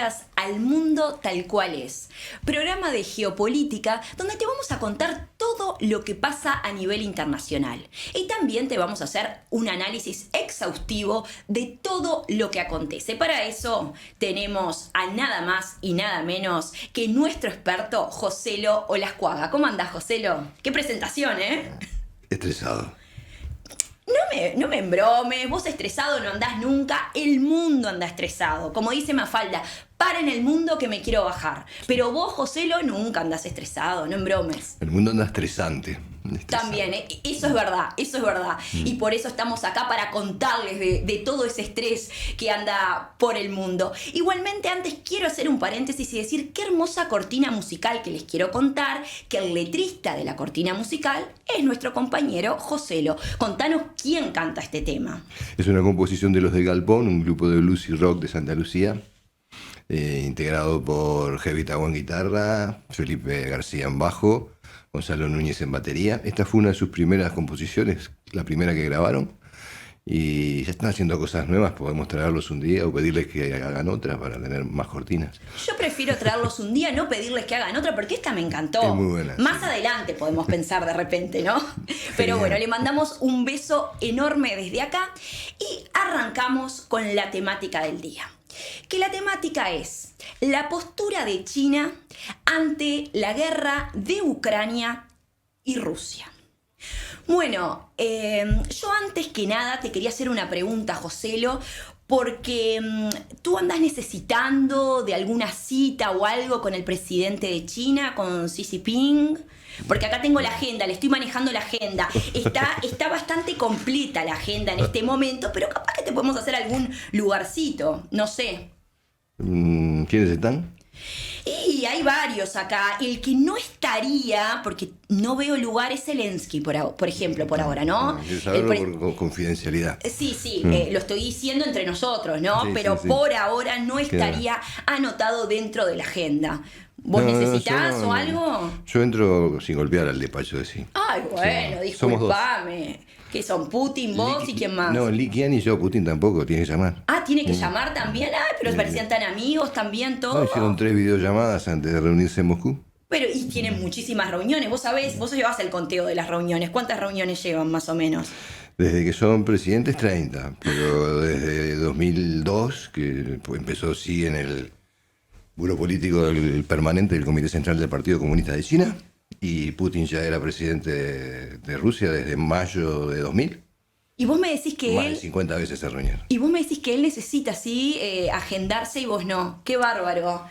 bienvenidas al Mundo Tal Cual Es, programa de geopolítica donde te vamos a contar todo lo que pasa a nivel internacional y también te vamos a hacer un análisis exhaustivo de todo lo que acontece. Para eso tenemos a nada más y nada menos que nuestro experto Joselo Olascuaga. ¿Cómo andás, Joselo? ¡Qué presentación, Estresado. No me embromes, vos estresado no andás nunca, el mundo anda estresado. Como dice Mafalda, paren el mundo que me quiero bajar. Pero vos, Joselo, nunca andás estresado, no embromes. El mundo anda estresante. También, eso es verdad, eso es verdad. Y por eso estamos acá para contarles de todo ese estrés que anda por el mundo. Igualmente, antes quiero hacer un paréntesis y decir qué hermosa cortina musical que les quiero contar, que el letrista de la cortina musical es nuestro compañero Joselo. Contanos quién canta este tema. Es una composición de Los del Galpón, un grupo de blues y rock de Santa Lucía, integrado por Heavy Tagua en guitarra, Felipe García en bajo, Gonzalo Núñez en batería. Esta fue una de sus primeras composiciones, la primera que grabaron, y ya están haciendo cosas nuevas. Podemos traerlos un día o pedirles que hagan otra para tener más cortinas. Yo prefiero traerlos un día, no pedirles que hagan otra, porque esta me encantó. Es muy buena. Más sí. Adelante podemos pensar de repente, ¿no? Pero bueno, le mandamos un beso enorme desde acá y arrancamos con la temática del día. Que la temática es la postura de China ante la guerra de Ucrania y Rusia. Bueno, yo antes que nada te quería hacer una pregunta, Joselo, porque tú andás necesitando de alguna cita o algo con el presidente de China, con Xi Jinping. Porque acá tengo la agenda, le estoy manejando la agenda. Está bastante completa la agenda en este momento, pero capaz que te podemos hacer algún lugarcito, no sé. ¿Quiénes están? Y hay varios acá. El que no estaría, porque no veo lugar, es Zelensky, por ejemplo, por ahora, ¿no? Quiero saberlo por confidencialidad. Sí, lo estoy diciendo entre nosotros, ¿no? Sí, pero sí. por ahora no estaría anotado dentro de la agenda. ¿Vos necesitás o algo? Yo entro sin golpear al despacho de sí. Ay, bueno, Sí. Somos dos. disculpame. ¿Qué son? ¿Putin, vos y quién más? No, Li Qian y yo, Putin tampoco, tiene que llamar. Ah, tiene que llamar también. Ay, pero parecían tan amigos también, todo. No, hicieron 3 videollamadas antes de reunirse en Moscú. Pero y tienen muchísimas reuniones. Vos sabés, vos llevas el conteo de las reuniones. ¿Cuántas reuniones llevan más o menos? Desde que son presidentes, 30. Pero desde 2002, que empezó sí en el Buró Político Permanente del Comité Central del Partido Comunista de China, y Putin ya era presidente de Rusia desde mayo de 2000. Y vos me decís que Más de él... 50 veces se reunieron. Y vos me decís que él necesita, sí, agendarse y vos no. Qué bárbaro.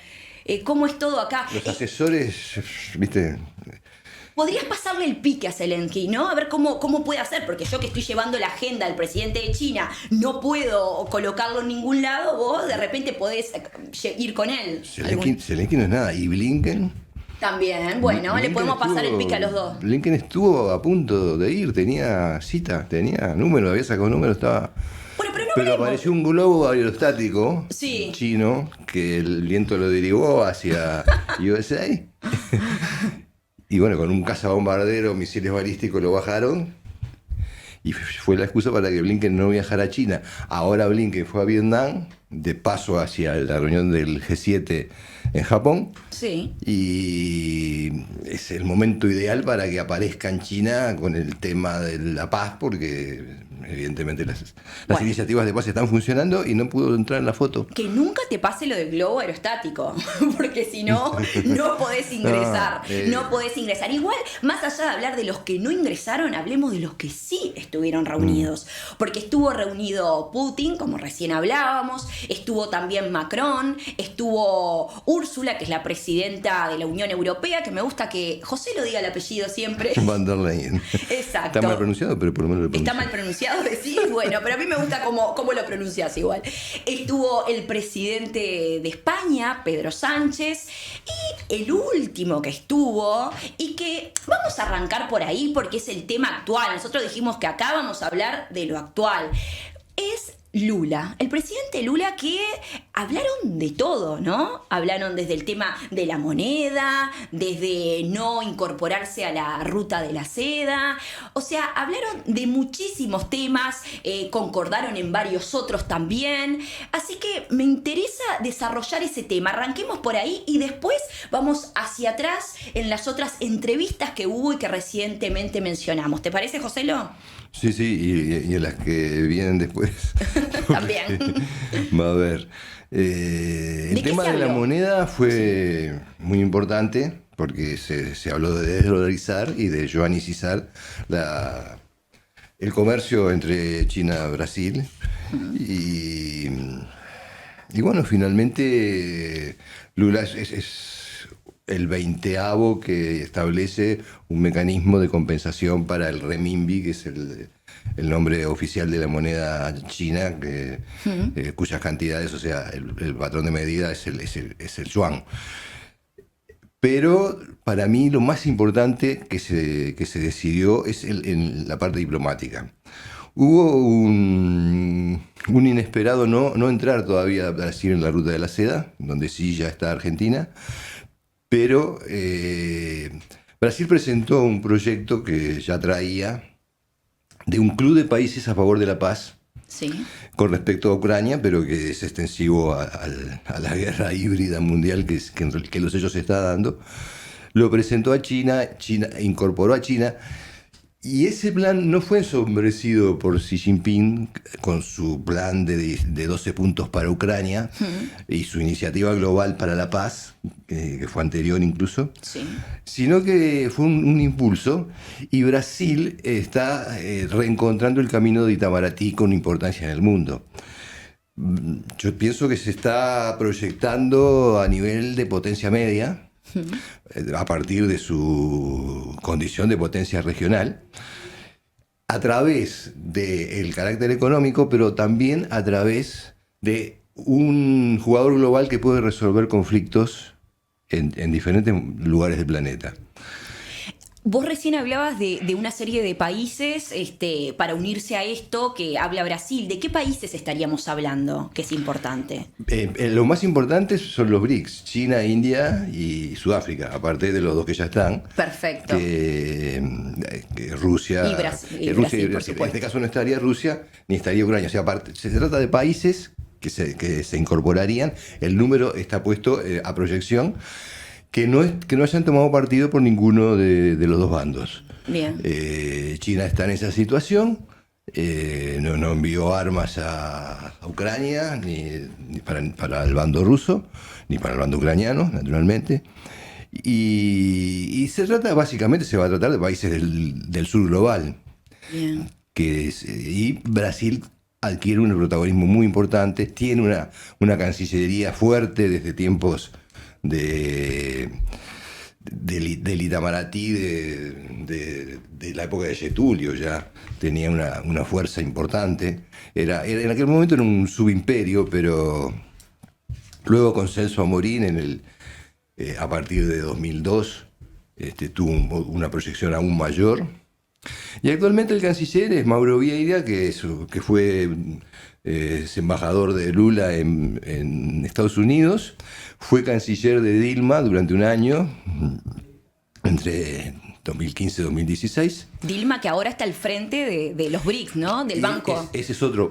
¿Cómo es todo acá? Los asesores, viste... Podrías pasarle el pique a Zelensky, ¿no? A ver cómo puede hacer, porque yo que estoy llevando la agenda del presidente de China no puedo colocarlo en ningún lado, vos de repente podés ir con él. Zelensky no es nada. Y Blinken... También, bueno, le podemos pasar el pique a los dos. Blinken estuvo a punto de ir, tenía cita, tenía número, había sacado número, estaba... Bueno, pero no Pero hablemos. apareció un globo aerostático Sí. chino que el viento lo derivó hacia USA. Y bueno, con un cazabombardero, misiles balísticos lo bajaron. Y fue la excusa para que Blinken no viajara a China. Ahora Blinken fue a Vietnam, de paso hacia la reunión del G7 en Japón. Sí. Y es el momento ideal para que aparezca en China con el tema de la paz, porque evidentemente las Bueno. iniciativas de paz están funcionando y no pudo entrar en la foto. Que nunca te pase lo del globo aerostático, porque si no, no podés ingresar. No podés ingresar. Igual, más allá de hablar de los que no ingresaron, hablemos de los que sí estuvieron reunidos. Porque estuvo reunido Putin, como recién hablábamos, estuvo también Macron, estuvo Úrsula, que es la presidenta de la Unión Europea, que me gusta que José lo diga el apellido siempre. Van der Leyen. Exacto. Está mal pronunciado, pero por lo menos lo Está pronuncia. mal pronunciado, decís, bueno, pero a mí me gusta cómo lo pronuncias igual. Estuvo el presidente de España, Pedro Sánchez, y el último que estuvo, y que vamos a arrancar por ahí porque es el tema actual. Nosotros dijimos que acá vamos a hablar de lo actual. Es Lula, el presidente Lula, que hablaron de todo, ¿no? Hablaron desde el tema de la moneda, desde no incorporarse a la ruta de la seda, o sea, hablaron de muchísimos temas, concordaron en varios otros también, así que me interesa desarrollar ese tema. Arranquemos por ahí y después vamos hacia atrás en las otras entrevistas que hubo y que recientemente mencionamos. ¿Te parece, Joselo? Sí, y en las que vienen después. También. Va a ver. El tema de la moneda fue muy importante porque se habló de desdolarizar y de yuanicizar el comercio entre China y Brasil. Y bueno, finalmente Lula es el 20avo que establece un mecanismo de compensación para el renminbi, que es el nombre oficial de la moneda china, cuyas cantidades, o sea, el patrón de medida es el yuan. Pero para mí lo más importante que se decidió es en la parte diplomática. Hubo un inesperado no entrar todavía a Brasil en la ruta de la seda, donde sí ya está Argentina, pero Brasil presentó un proyecto que ya traía de un club de países a favor de la paz, sí, con respecto a Ucrania, pero que es extensivo a la guerra híbrida mundial que los hechos se está dando. Lo presentó a China, China incorporó a China, y ese plan no fue ensombrecido por Xi Jinping con su plan de 12 puntos para Ucrania y su iniciativa global para la paz, que fue anterior incluso, sí, sino que fue un impulso, y Brasil está reencontrando el camino de Itamaraty con importancia en el mundo. Yo pienso que se está proyectando a nivel de potencia media, a partir de su condición de potencia regional, a través del carácter económico, pero también a través de un jugador global que puede resolver conflictos en diferentes lugares del planeta. Vos recién hablabas de una serie de países para unirse a esto que habla Brasil. ¿De qué países estaríamos hablando que es importante? Lo más importante son los BRICS, China, India y Sudáfrica, aparte de los dos que ya están. Perfecto. Que Rusia Y Brasil, y por Brasil. En supuesto. este caso no estaría Rusia ni estaría Ucrania. O sea, aparte, se trata de países que se incorporarían. El número está puesto a proyección. Que no hayan tomado partido por ninguno de los dos bandos. Bien. China está en esa situación, no envió armas a Ucrania, ni para el bando ruso, ni para el bando ucraniano, naturalmente. Y se va a tratar de países del sur global. Bien. Y Brasil adquiere un protagonismo muy importante, tiene una cancillería fuerte desde tiempos del Itamaraty de la época de Getúlio. Ya tenía una fuerza importante. En aquel momento era un subimperio, pero luego con Celso Amorín a partir de 2002 tuvo una proyección aún mayor. Y actualmente el canciller es Mauro Vieira, que fue es embajador de Lula en Estados Unidos. Fue canciller de Dilma durante un año, entre 2015 y 2016. Dilma, que ahora está al frente de los BRICS, ¿no? Del banco. Ese es otro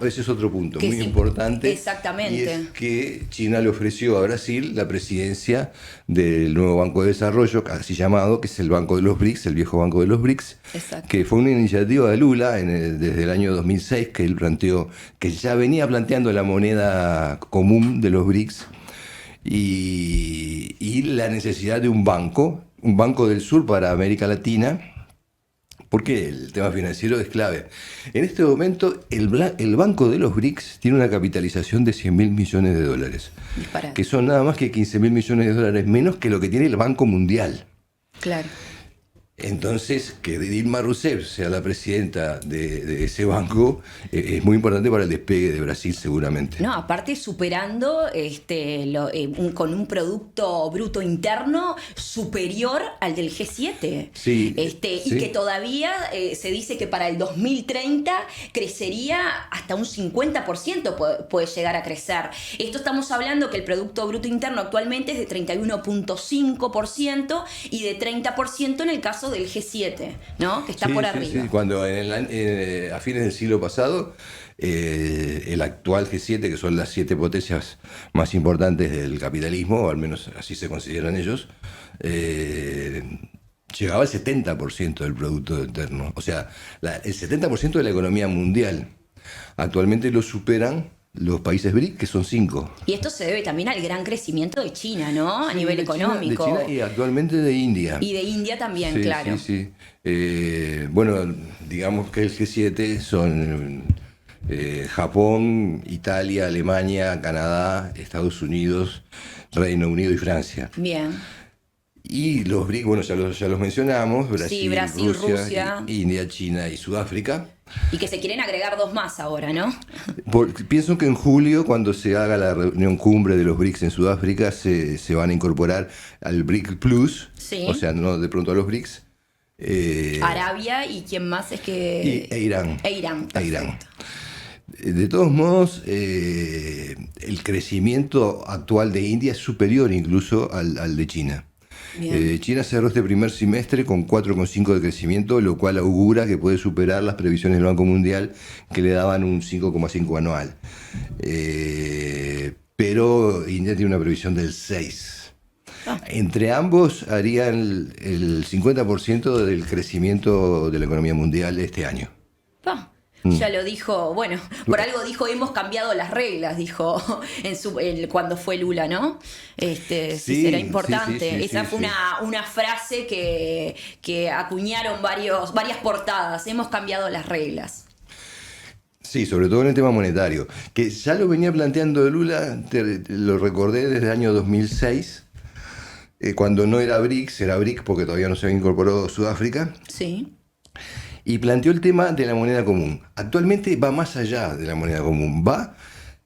punto Que muy sí, importante. exactamente. Y es que China le ofreció a Brasil la presidencia del nuevo Banco de Desarrollo, así llamado, que es el Banco de los BRICS, el viejo Banco de los BRICS. Exacto. Que fue una iniciativa de Lula desde el año 2006, que él planteó, que ya venía planteando la moneda común de los BRICS y la necesidad de un banco del sur para América Latina, porque el tema financiero es clave. En este momento, el Banco de los BRICS tiene una capitalización de 100.000 millones de dólares, Disparado. que son nada más que 15.000 millones de dólares menos que lo que tiene el Banco Mundial. Claro. Entonces, que Dilma Rousseff sea la presidenta de ese banco es muy importante para el despegue de Brasil, seguramente. No, aparte superando con un producto bruto interno superior al del G7. Sí, Y sí. que todavía se dice que para el 2030 crecería hasta un 50% puede llegar a crecer. Esto estamos hablando que el Producto Bruto Interno actualmente es de 31,5% y de 30% en el caso del G7, ¿no? Que está Sí, por sí, arriba. sí. Cuando a fines del siglo pasado, el actual G7, que son las 7 potencias más importantes del capitalismo, o al menos así se consideran ellos, llegaba al 70% del Producto Interno. O sea, el 70% de la economía mundial. Actualmente lo superan los países BRIC, que son 5. Y esto se debe también al gran crecimiento de China, ¿no? A Sí, nivel de económico. China y actualmente de India. Y de India también, Sí, claro. sí, sí. Bueno, digamos que el G7 son Japón, Italia, Alemania, Canadá, Estados Unidos, Reino Unido y Francia. Bien. Y los BRIC, bueno, ya los mencionamos, Sí, Brasil, Brasil, Rusia, Rusia. India, China y Sudáfrica. Y que se quieren agregar 2 más ahora, ¿no? Pienso que en julio, cuando se haga la reunión cumbre de los BRICS en Sudáfrica, se van a incorporar al BRIC Plus, Sí. o sea, no de pronto a los BRICS. Arabia y quién más es que... E Irán. E Irán, E Irán. perfecto. De todos modos, el crecimiento actual de India es superior incluso al de China. Bien. China cerró este primer semestre con 4,5 de crecimiento, lo cual augura que puede superar las previsiones del Banco Mundial, que le daban un 5,5 anual. Pero India tiene una previsión del 6. Entre ambos harían el 50% del crecimiento de la economía mundial este año. Pa, ya lo dijo, bueno, por algo dijo, hemos cambiado las reglas, dijo cuando fue Lula, ¿no? Sí, Sí, será sí, importante. sí, sí, Esa sí, fue sí. una frase que acuñaron varias portadas, hemos cambiado las reglas. Sí, sobre todo en el tema monetario, que ya lo venía planteando Lula, lo recordé desde el año 2006, cuando no era BRICS, era BRIC porque todavía no se había incorporado Sudáfrica, Sí, y planteó el tema de la moneda común. Actualmente va más allá de la moneda común, va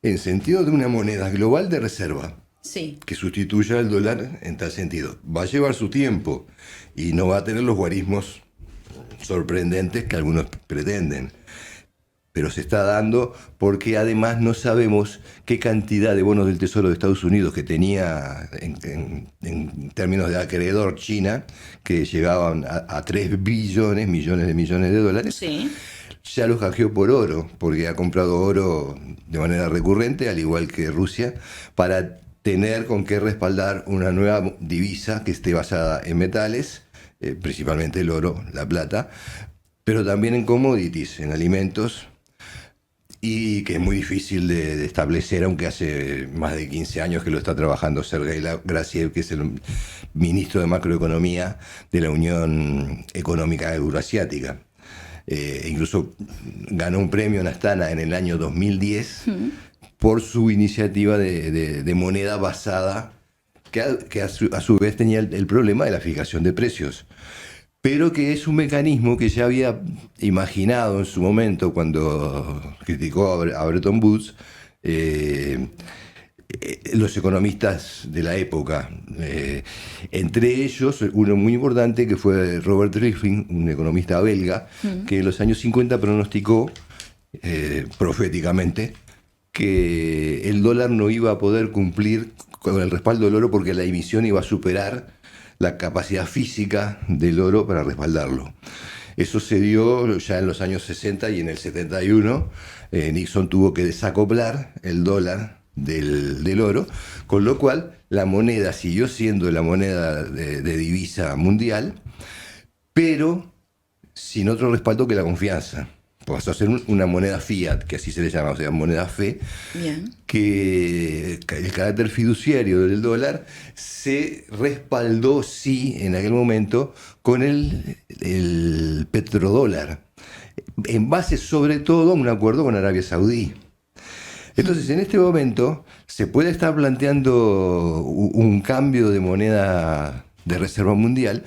en sentido de una moneda global de reserva, sí. que sustituya al dólar en tal sentido. Va a llevar su tiempo y no va a tener los guarismos sorprendentes que algunos pretenden. Pero se está dando porque además no sabemos qué cantidad de bonos del Tesoro de Estados Unidos que tenía en términos de acreedor China, que llegaban a 3 millones de dólares, Sí. ya los canjeó por oro, porque ha comprado oro de manera recurrente, al igual que Rusia, para tener con qué respaldar una nueva divisa que esté basada en metales, principalmente el oro, la plata, pero también en commodities, en alimentos, y que es muy difícil de establecer, aunque hace más de 15 años que lo está trabajando Sergei Grasiev, que es el ministro de Macroeconomía de la Unión Económica Euroasiática. Incluso ganó un premio en Astana en el año 2010 por su iniciativa de moneda basada, que a su vez tenía el problema de la fijación de precios, pero que es un mecanismo que ya había imaginado en su momento cuando criticó a Bretton Woods los economistas de la época. Entre ellos, uno muy importante que fue Robert Rifkin, un economista belga, que en los años 50 pronosticó proféticamente que el dólar no iba a poder cumplir con el respaldo del oro porque la emisión iba a superar la capacidad física del oro para respaldarlo. Eso se dio ya en los años 60 y en el 71. Nixon tuvo que desacoplar el dólar del oro, con lo cual la moneda siguió siendo la moneda de divisa mundial, pero sin otro respaldo que la confianza. Pasó a ser una moneda fiat, que así se le llama, o sea, moneda fe. Bien. Que el carácter fiduciario del dólar se respaldó, sí, en aquel momento, con el petrodólar, en base sobre todo a un acuerdo con Arabia Saudí. Entonces, en este momento, se puede estar planteando un cambio de moneda de reserva mundial,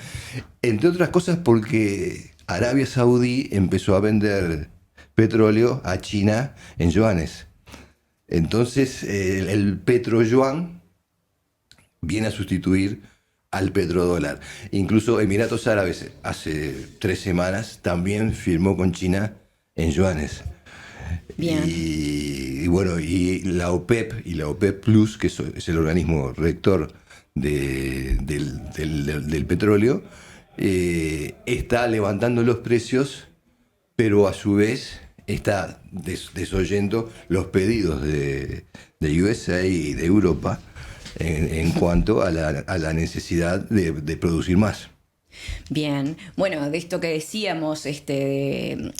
entre otras cosas porque Arabia Saudí empezó a vender petróleo a China en yuanes. Entonces el petroyuan viene a sustituir al petrodólar. Incluso Emiratos Árabes hace 3 semanas también firmó con China en yuanes. Bien. Y bueno, y la OPEP y la OPEP Plus, que es el organismo rector del petróleo, está levantando los precios, pero a su vez está desoyendo los pedidos de USA y de Europa en cuanto a la necesidad de producir más. Bien, bueno, de esto que decíamos,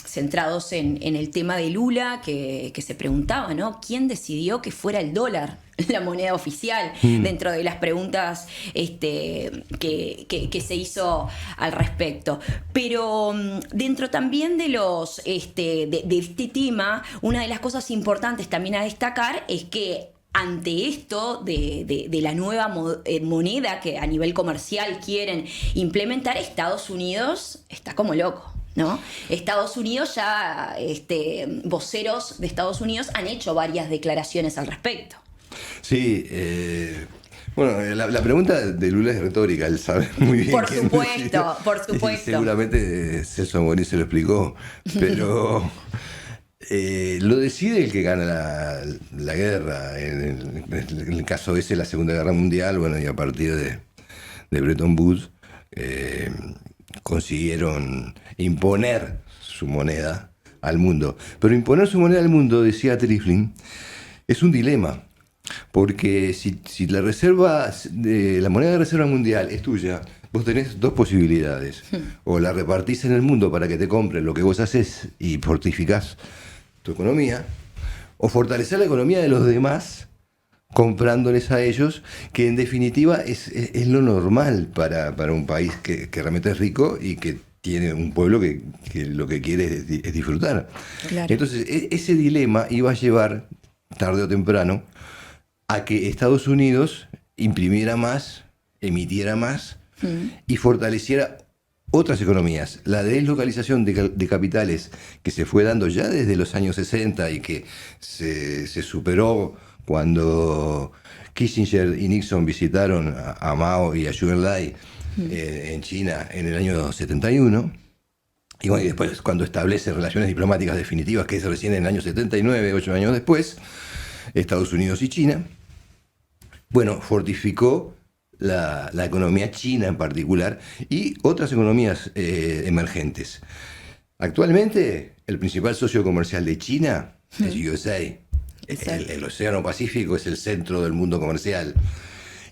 centrados en el tema de Lula, que se preguntaba, ¿no? ¿Quién decidió que fuera el dólar la moneda oficial? Dentro de las preguntas que se hizo al respecto. Pero dentro también de de este tema, una de las cosas importantes también a destacar es que ante esto de la nueva moneda que a nivel comercial quieren implementar, Estados Unidos está como loco, ¿no? Estados Unidos ya, voceros de Estados Unidos han hecho varias declaraciones al respecto. Sí, bueno, la pregunta de Lula es retórica, él sabe muy bien. Por supuesto, por supuesto. Seguramente Celso Amorín se lo explicó, pero lo decide el que gana la guerra. En el caso ese, la Segunda Guerra Mundial, bueno, y a partir de Bretton Woods, consiguieron imponer su moneda al mundo. Pero imponer su moneda al mundo, decía Triflin, es un dilema. Porque si la moneda de reserva mundial es tuya, vos tenés 2 posibilidades. O la repartís en el mundo para que te compren lo que vos haces y fortificás tu economía, o fortalecer la economía de los demás comprándoles a ellos, que en definitiva es lo normal para un país que realmente es rico y que tiene un pueblo que lo que quiere es disfrutar. Claro. Entonces ese dilema iba a llevar, tarde o temprano, a que Estados Unidos imprimiera más, emitiera más y fortaleciera otras economías. La deslocalización de capitales que se fue dando ya desde los años 60 y que se superó cuando Kissinger y Nixon visitaron a Mao y a Zhou Enlai en China en el año 71. Y bueno, y después cuando establece relaciones diplomáticas definitivas, que es recién en el año 79, 8 años después, Estados Unidos y China, bueno, fortificó la economía china en particular y otras economías emergentes. Actualmente, el principal socio comercial de China es USA. El Océano Pacífico es el centro del mundo comercial.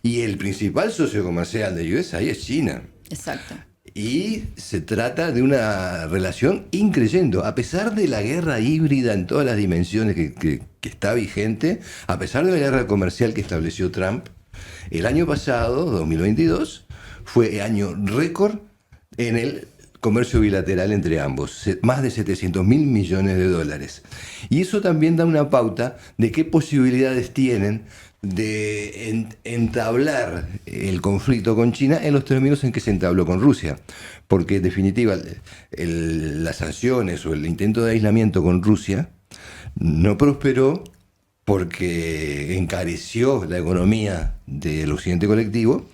Y el principal socio comercial de USA es China. Exacto. Y se trata de una relación increyendo, a pesar de la guerra híbrida en todas las dimensiones que está vigente, a pesar de la guerra comercial que estableció Trump. El año pasado, 2022, fue año récord en el comercio bilateral entre ambos, más de 700.000 millones de dólares. Y eso también da una pauta de qué posibilidades tienen de entablar el conflicto con China en los términos en que se entabló con Rusia. Porque en definitiva las sanciones o el intento de aislamiento con Rusia no prosperó porque encareció la economía del occidente colectivo,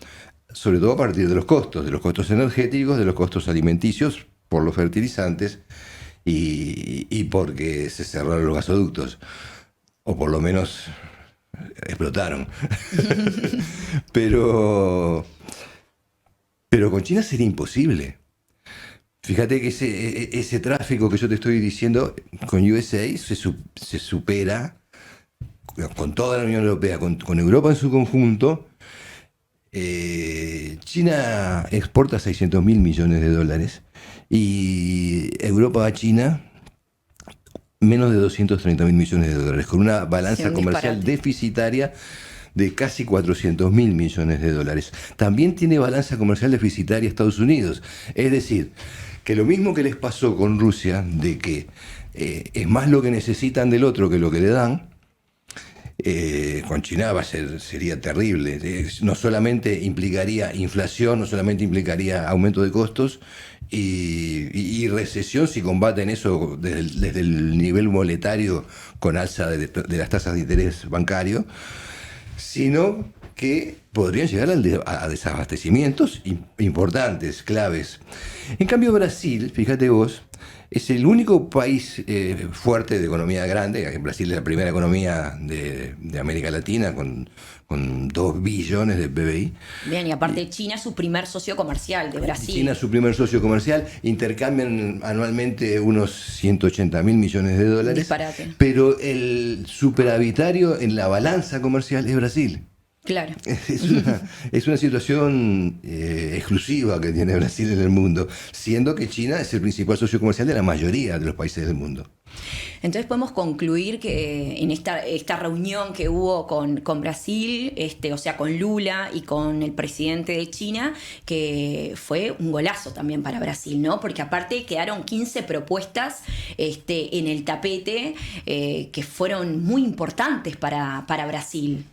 sobre todo a partir de los costos energéticos, de los costos alimenticios, por los fertilizantes y porque se cerraron los gasoductos, o por lo menos explotaron. pero con China sería imposible. Fíjate que ese tráfico que yo te estoy diciendo con USA se supera con toda la Unión Europea, con Europa en su conjunto. China exporta 600.000 millones de dólares y Europa a China menos de 230.000 millones de dólares, con una balanza comercial deficitaria de casi 400.000 millones de dólares. También tiene balanza comercial deficitaria Estados Unidos. Es decir, que lo mismo que les pasó con Rusia, de que es más lo que necesitan del otro que lo que le dan, con China sería terrible. No solamente implicaría inflación, no solamente implicaría aumento de costos y recesión si combaten eso desde el nivel monetario con alza de las tasas de interés bancario, sino que podrían llegar a desabastecimientos importantes, claves. En cambio, Brasil, fíjate vos, es el único país fuerte de economía grande. Brasil es la primera economía de América Latina con 2 billones de PBI. Bien, y aparte China es su primer socio comercial de Brasil. China es su primer socio comercial, intercambian anualmente unos 180 mil millones de dólares. Disparate. Pero el superavitario en la balanza comercial es Brasil. Claro. Es una situación exclusiva que tiene Brasil en el mundo, siendo que China es el principal socio comercial de la mayoría de los países del mundo. Entonces podemos concluir que en esta reunión que hubo con Brasil, o sea, con Lula y con el presidente de China, que fue un golazo también para Brasil, ¿no? Porque aparte quedaron 15 propuestas en el tapete que fueron muy importantes para Brasil.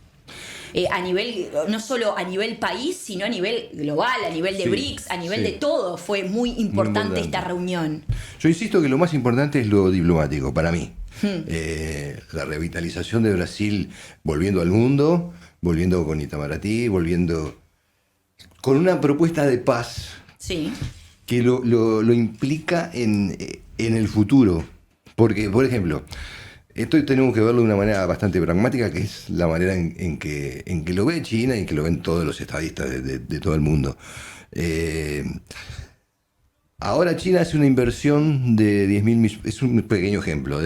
A nivel, no solo a nivel país, sino a nivel global, a nivel de BRICS, a nivel de todo. Fue muy importante esta reunión. Yo insisto que lo más importante es lo diplomático, para mí. La revitalización de Brasil volviendo al mundo, volviendo con Itamaraty, volviendo con una propuesta de paz que lo implica en el futuro. Porque, por ejemplo, esto tenemos que verlo de una manera bastante pragmática, que es la manera en que lo ve China y en que lo ven todos los estadistas de todo el mundo. Ahora China hace una inversión de 10.000 millones, es un pequeño ejemplo,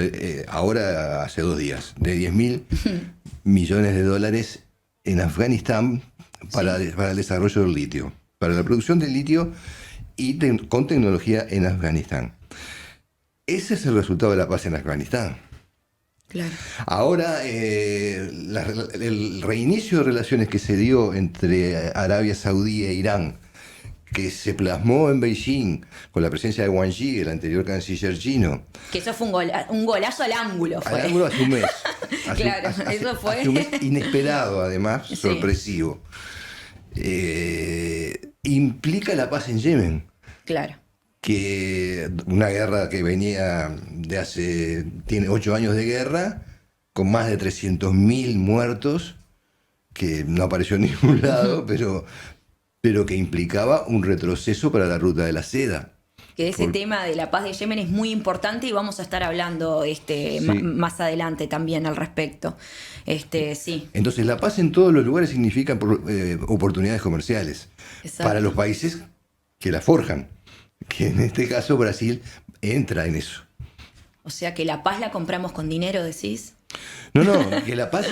ahora hace 2 días, de 10.000 millones de dólares en Afganistán para el desarrollo del litio, para la producción del litio y con tecnología en Afganistán. Ese es el resultado de la paz en Afganistán. Claro. Ahora, el reinicio de relaciones que se dio entre Arabia Saudí e Irán, que se plasmó en Beijing con la presencia de Wang Yi, el anterior canciller chino. Que eso fue un golazo al ángulo. Al ángulo hace un mes. Claro, eso fue. Hace un mes inesperado, además, sorpresivo. Implica la paz en Yemen. Claro. Que una guerra que venía tiene 8 años de guerra, con más de 300.000 muertos, que no apareció en ningún lado, pero que implicaba un retroceso para la ruta de la seda. Que ese tema de la paz de Yemen es muy importante y vamos a estar hablando más adelante también al respecto. Sí. Entonces la paz en todos los lugares significa oportunidades comerciales. Exacto. Para los países que la forjan. Que en este caso Brasil entra en eso. O sea que la paz la compramos con dinero, decís. No, que la paz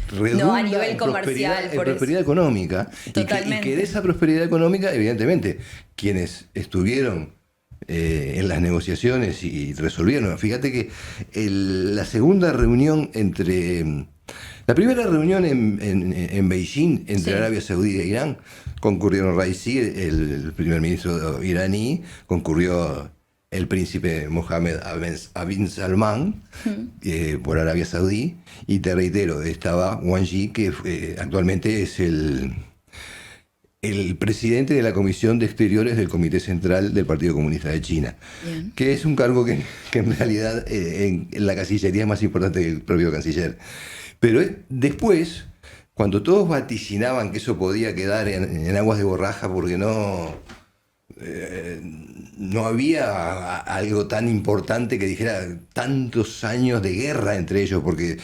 redunda a nivel en prosperidad económica. Totalmente. Y que de esa prosperidad económica, evidentemente, quienes estuvieron en las negociaciones y resolvieron. Fíjate que la segunda reunión la primera reunión en Beijing entre Arabia Saudí e Irán, concurrieron Raisi, el primer ministro iraní, concurrió el príncipe Mohammed bin Salman por Arabia Saudí, y te reitero, estaba Wang Yi, que actualmente es el presidente de la Comisión de Exteriores del Comité Central del Partido Comunista de China. Bien. Que es un cargo que en realidad en la Cancillería es más importante que el propio canciller. Pero después, cuando todos vaticinaban que eso podía quedar en aguas de borraja porque no había algo tan importante que dijera tantos años de guerra entre ellos, porque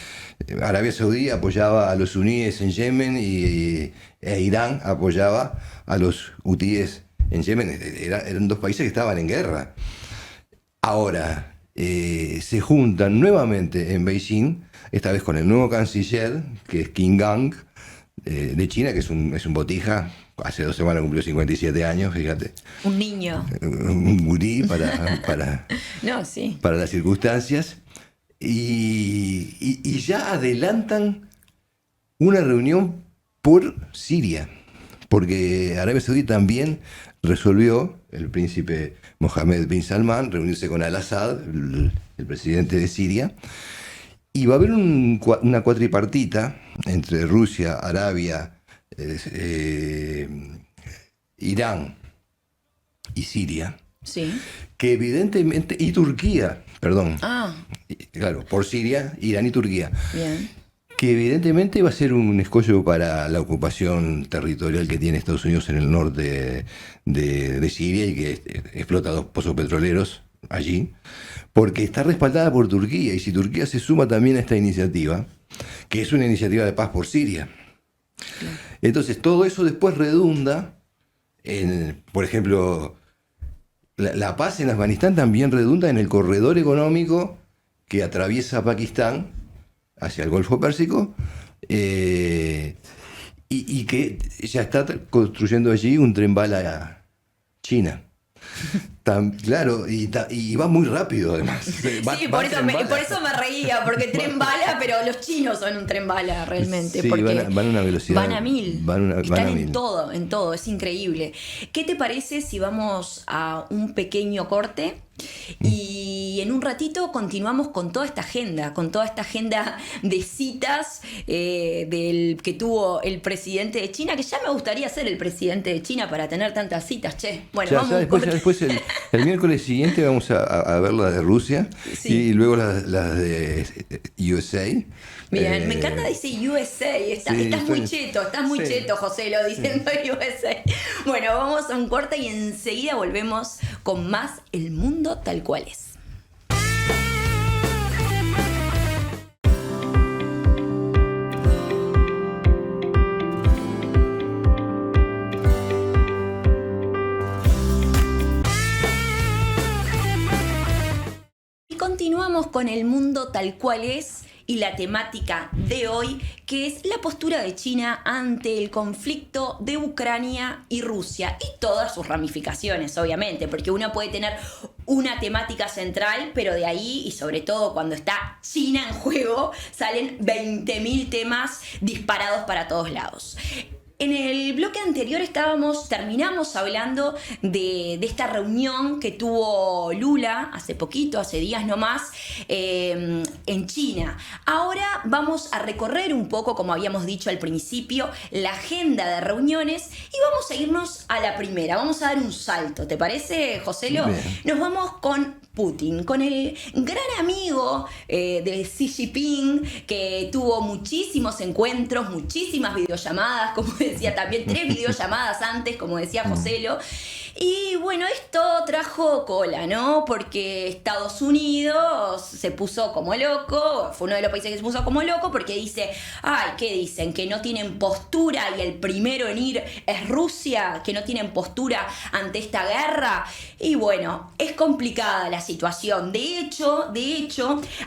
Arabia Saudí apoyaba a los suníes en Yemen e Irán apoyaba a los hutíes en Yemen. Eran 2 países que estaban en guerra. Ahora se juntan nuevamente en Beijing, esta vez con el nuevo canciller, que es Qin Gang, de China, que es un botija. Hace 2 semanas cumplió 57 años, fíjate. Un niño. Un gurí para las circunstancias. Y ya adelantan una reunión por Siria, porque Arabia Saudí también resolvió, el príncipe Mohammed bin Salman, reunirse con al-Assad, el presidente de Siria, Y va a haber una cuatripartita entre Rusia, Arabia, Irán y Siria, Sí. que evidentemente, y Turquía, perdón, Ah, claro, por Siria, Irán y Turquía, bien. que evidentemente va a ser un escollo para la ocupación territorial que tiene Estados Unidos en el norte de Siria y que explota 2 pozos petroleros allí, porque está respaldada por Turquía, y si Turquía se suma también a esta iniciativa, que es una iniciativa de paz por Siria, entonces todo eso después redunda en, por ejemplo, la paz en Afganistán también redunda en el corredor económico que atraviesa Pakistán hacia el Golfo Pérsico, y que ya está construyendo allí un tren bala China. Claro, y va muy rápido además. Sí, por eso me reía, porque tren bala, pero los chinos son un tren bala realmente. Sí, porque van a una velocidad. Van a 1000. Van Están a en 1000. todo, es increíble. ¿Qué te parece si vamos a un pequeño corte? Y en un ratito continuamos con toda esta agenda, de citas del que tuvo el presidente de China, que ya me gustaría ser el presidente de China para tener tantas citas, che. Bueno, Ya, vamos ya a un corte. después el miércoles siguiente vamos a ver las de Rusia, Sí. y luego las de USA. Bien, me encanta decir USA, estás muy Sí. cheto, José, lo diciendo USA. Bueno, vamos a un corte y enseguida volvemos con más El Mundo Tal Cual Es. Y continuamos con El Mundo Tal Cual Es y la temática de hoy, que es la postura de China ante el conflicto de Ucrania y Rusia y todas sus ramificaciones, obviamente, porque uno puede tener una temática central, pero de ahí, y sobre todo cuando está China en juego, salen 20.000 temas disparados para todos lados. En el bloque anterior terminamos hablando de esta reunión que tuvo Lula hace poquito, hace días nomás, en China. Ahora vamos a recorrer un poco, como habíamos dicho al principio, la agenda de reuniones y vamos a irnos a la primera. Vamos a dar un salto, ¿te parece, Joselo? Bien. Nos vamos con Putin, con el gran amigo de Xi Jinping, que tuvo muchísimos encuentros, muchísimas videollamadas, como decía también, 3 videollamadas antes, como decía Joselo. Y bueno, esto trajo cola, ¿no? Porque Estados Unidos se puso como loco, fue uno de los países que se puso como loco porque dice, ay, ¿qué dicen? Que no tienen postura y el primero en ir es Rusia, que no tienen postura ante esta guerra. Y bueno, es complicada la situación. De hecho,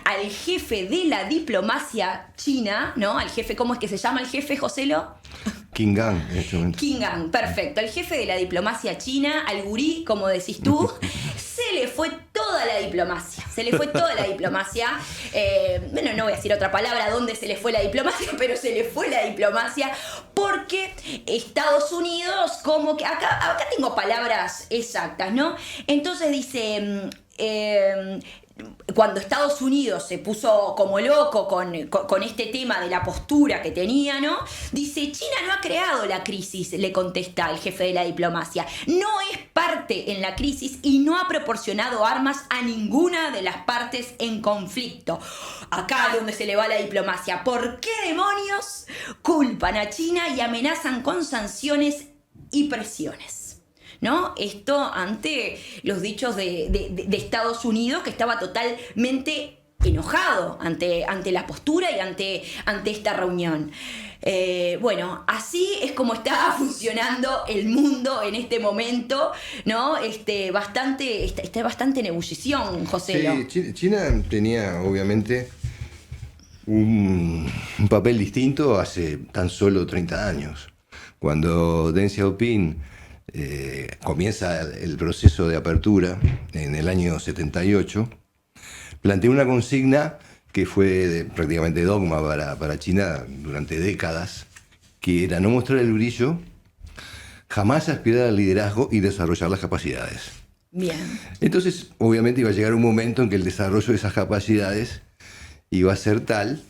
al jefe de la diplomacia china, ¿no? Al jefe, ¿cómo es que se llama el jefe, Joselo? Kim Gang en este momento. Kim Gang, perfecto. El jefe de la diplomacia china, al gurí, como decís tú, se le fue toda la diplomacia. Bueno, no voy a decir otra palabra dónde se le fue la diplomacia, pero se le fue la diplomacia porque Estados Unidos, como que acá tengo palabras exactas, ¿no? Entonces dice... cuando Estados Unidos se puso como loco con este tema de la postura que tenía, ¿no? Dice, China no ha creado la crisis, le contesta el jefe de la diplomacia. No es parte en la crisis y no ha proporcionado armas a ninguna de las partes en conflicto. Acá es donde se le va la diplomacia. ¿Por qué demonios culpan a China y amenazan con sanciones y presiones? ¿No? Esto ante los dichos de Estados Unidos, que estaba totalmente enojado ante la postura y ante esta reunión. Bueno, así es como está funcionando el mundo en este momento, ¿no? Está bastante en ebullición, José. Sí, China tenía obviamente un papel distinto hace tan solo 30 años. Cuando Deng Xiaoping comienza el proceso de apertura en el año 78, planteó una consigna que fue prácticamente dogma para China durante décadas, que era no mostrar el brillo, jamás aspirar al liderazgo y desarrollar las capacidades. Bien. Entonces, obviamente iba a llegar un momento en que el desarrollo de esas capacidades iba a ser tal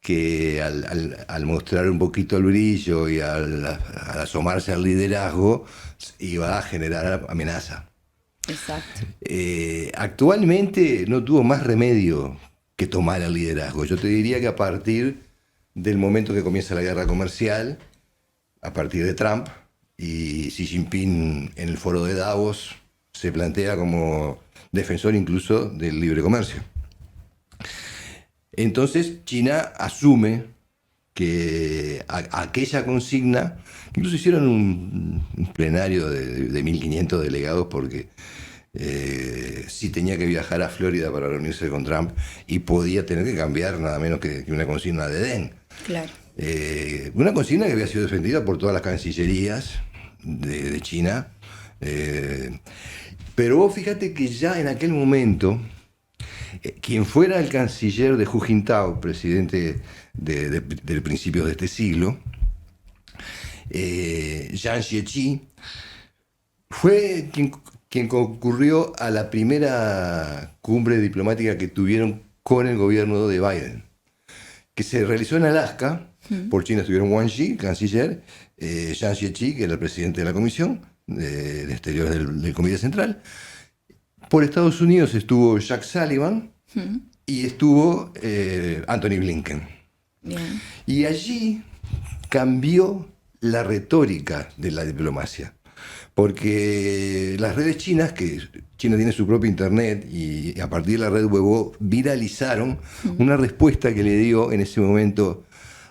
que al mostrar un poquito el brillo y al asomarse al liderazgo, iba a generar amenaza. Exacto. Actualmente no tuvo más remedio que tomar el liderazgo. Yo te diría que a partir del momento que comienza la guerra comercial, a partir de Trump, y Xi Jinping en el foro de Davos se plantea como defensor incluso del libre comercio. Entonces China asume que aquella consigna, incluso hicieron un plenario de 1.500 delegados porque sí tenía que viajar a Florida para reunirse con Trump y podía tener que cambiar nada menos que una consigna de Deng. Claro. Una consigna que había sido defendida por todas las cancillerías de China. Pero vos fíjate que ya en aquel momento, quien fuera el canciller de Hu Jintao, presidente del principio de este siglo, Jiang Jiechi, fue quien concurrió a la primera cumbre diplomática que tuvieron con el gobierno de Biden, que se realizó en Alaska. Por China estuvieron Wang Yi, canciller, Jiang Jiechi, que era el presidente de la Comisión de Exteriores del Comité Central. Por Estados Unidos estuvo Jack Sullivan y estuvo Anthony Blinken. Bien. Y allí cambió la retórica de la diplomacia. Porque las redes chinas, que China tiene su propio internet y a partir de la red Weibo viralizaron una respuesta que le dio en ese momento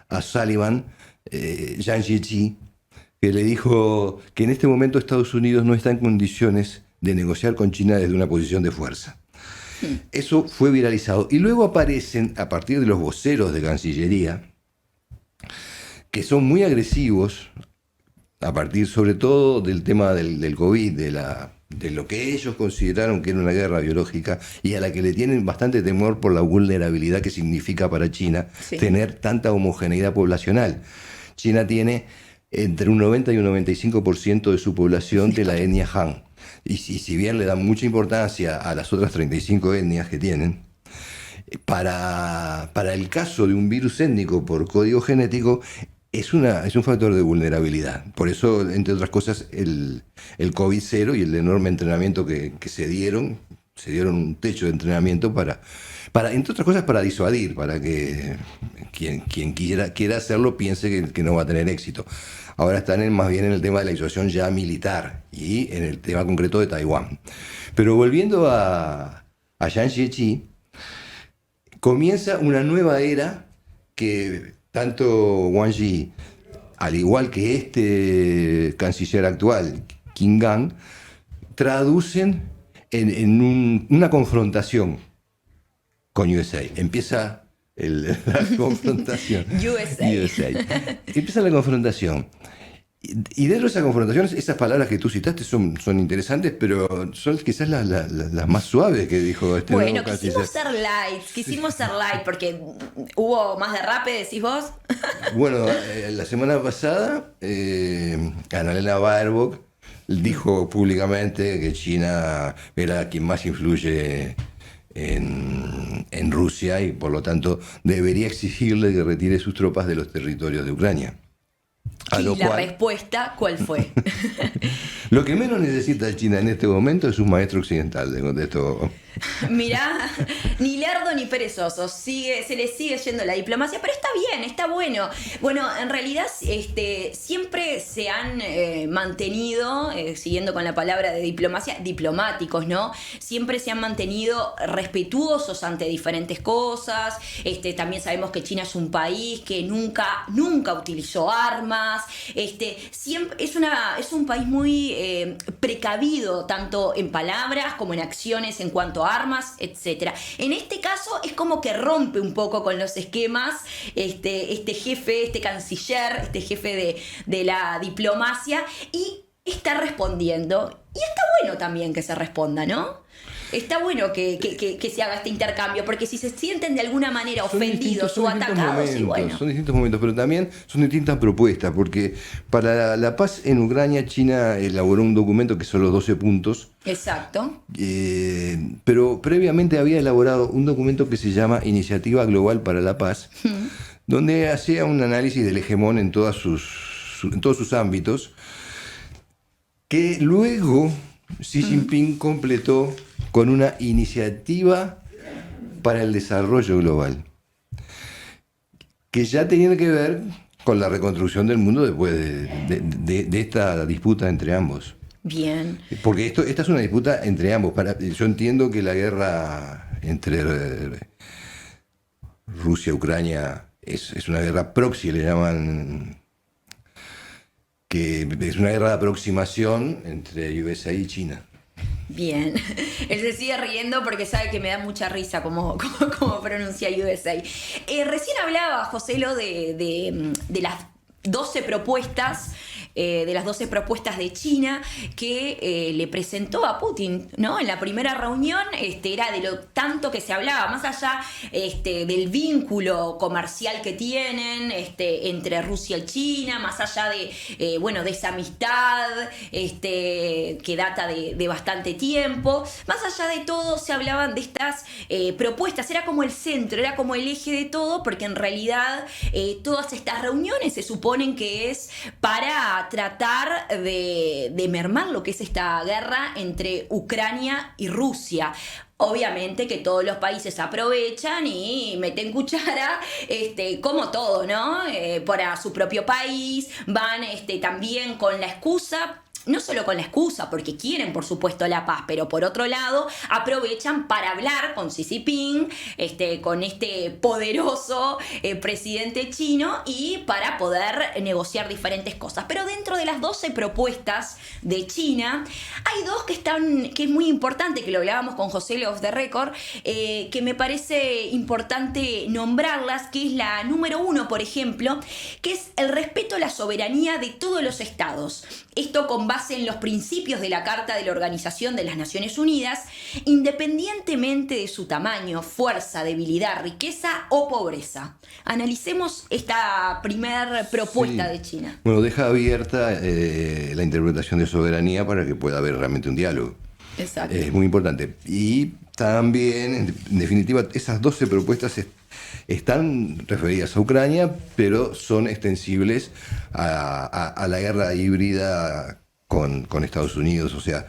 a Sullivan, Jiang Jiechi, que le dijo que en este momento Estados Unidos no está en condiciones de negociar con China desde una posición de fuerza. Eso fue viralizado. Y luego aparecen, a partir de los voceros de Cancillería, que son muy agresivos, a partir sobre todo del tema del COVID, de lo que ellos consideraron que era una guerra biológica y a la que le tienen bastante temor por la vulnerabilidad que significa para China tener tanta homogeneidad poblacional. China tiene entre un 90 y un 95% de su población de la etnia Han. Y si bien le dan mucha importancia a las otras 35 etnias que tienen, para el caso de un virus étnico por código genético, es un factor de vulnerabilidad. Por eso, entre otras cosas, el COVID-0 y el enorme entrenamiento que se dieron un techo de entrenamiento para, entre otras cosas, para disuadir, para que quien quiera hacerlo piense que no va a tener éxito. Ahora están más bien en el tema de la disuasión ya militar y en el tema concreto de Taiwán. Pero volviendo a Jiang Jiechi, comienza una nueva era que tanto Wang Yi, al igual que este canciller actual, Qin Gang, traducen en una confrontación con USA. Empieza la confrontación. USA. Empieza la confrontación. Y dentro de esa confrontación, esas palabras que tú citaste son interesantes, pero son quizás las más suaves que dijo este nuevo canciller. Quisimos ser light, porque hubo más derrape, decís vos. Bueno, la semana pasada, Annalena Baerbock dijo públicamente que China era quien más influye en Rusia y por lo tanto debería exigirle que retire sus tropas de los territorios de Ucrania. Y la respuesta, ¿cuál fue? Lo que menos necesita China en este momento es un maestro occidental, le contestó. Mirá, ni lerdo ni perezoso, se le sigue yendo la diplomacia, pero está bien, está bueno. Bueno, en realidad siempre se han mantenido, siguiendo con la palabra de diplomacia, diplomáticos, ¿no? Siempre se han mantenido respetuosos ante diferentes cosas. También sabemos que China es un país que nunca utilizó armas. Siempre es un país muy precavido, tanto en palabras como en acciones en cuanto a armas, etcétera. En este caso es como que rompe un poco con los esquemas este canciller, este jefe de la diplomacia, y está respondiendo. Y está bueno también que se responda, ¿no? Está bueno que se haga este intercambio, porque si se sienten de alguna manera ofendidos o atacados, y bueno. Son distintos momentos, pero también son distintas propuestas, porque para la paz en Ucrania, China elaboró un documento que son los 12 puntos. Exacto. Pero previamente había elaborado un documento que se llama Iniciativa Global para la Paz, donde hacía un análisis del hegemón en todos sus ámbitos, que luego Xi Jinping completó con una iniciativa para el desarrollo global, que ya tenía que ver con la reconstrucción del mundo después de esta disputa entre ambos. Bien. Porque esta es una disputa entre ambos. Yo entiendo que la guerra entre Rusia y Ucrania es una guerra proxy, le llaman, que es una guerra de aproximación entre USA y China. Bien. Él se sigue riendo porque sabe que me da mucha risa como pronuncia USA. Recién hablaba, Joselo, de las 12 propuestas, de las 12 propuestas de China que le presentó a Putin, ¿no? En la primera reunión era de lo tanto que se hablaba, más allá del vínculo comercial que tienen entre Rusia y China, más allá de esa amistad que data de bastante tiempo. Más allá de todo, se hablaban de estas propuestas, era como el centro, era como el eje de todo, porque en realidad todas estas reuniones se suponen que es para tratar de mermar lo que es esta guerra entre Ucrania y Rusia. Obviamente que todos los países aprovechan y meten cuchara, como todo, ¿no? Para su propio país, van también con la excusa. No solo con la excusa, porque quieren, por supuesto, la paz, pero por otro lado, aprovechan para hablar con Xi Jinping, con este poderoso presidente chino, y para poder negociar diferentes cosas. Pero dentro de las 12 propuestas de China, hay dos que es muy importante, que lo hablábamos con José off the record, que me parece importante nombrarlas, que es la número 1, por ejemplo, que es el respeto a la soberanía de todos los estados. Esto con base en los principios de la Carta de la Organización de las Naciones Unidas, independientemente de su tamaño, fuerza, debilidad, riqueza o pobreza. Analicemos esta primera propuesta de China. Bueno, deja abierta la interpretación de soberanía para que pueda haber realmente un diálogo. Exacto. Es muy importante. Y también, en definitiva, esas 12 propuestas están referidas a Ucrania, pero son extensibles a la guerra híbrida con Estados Unidos. O sea,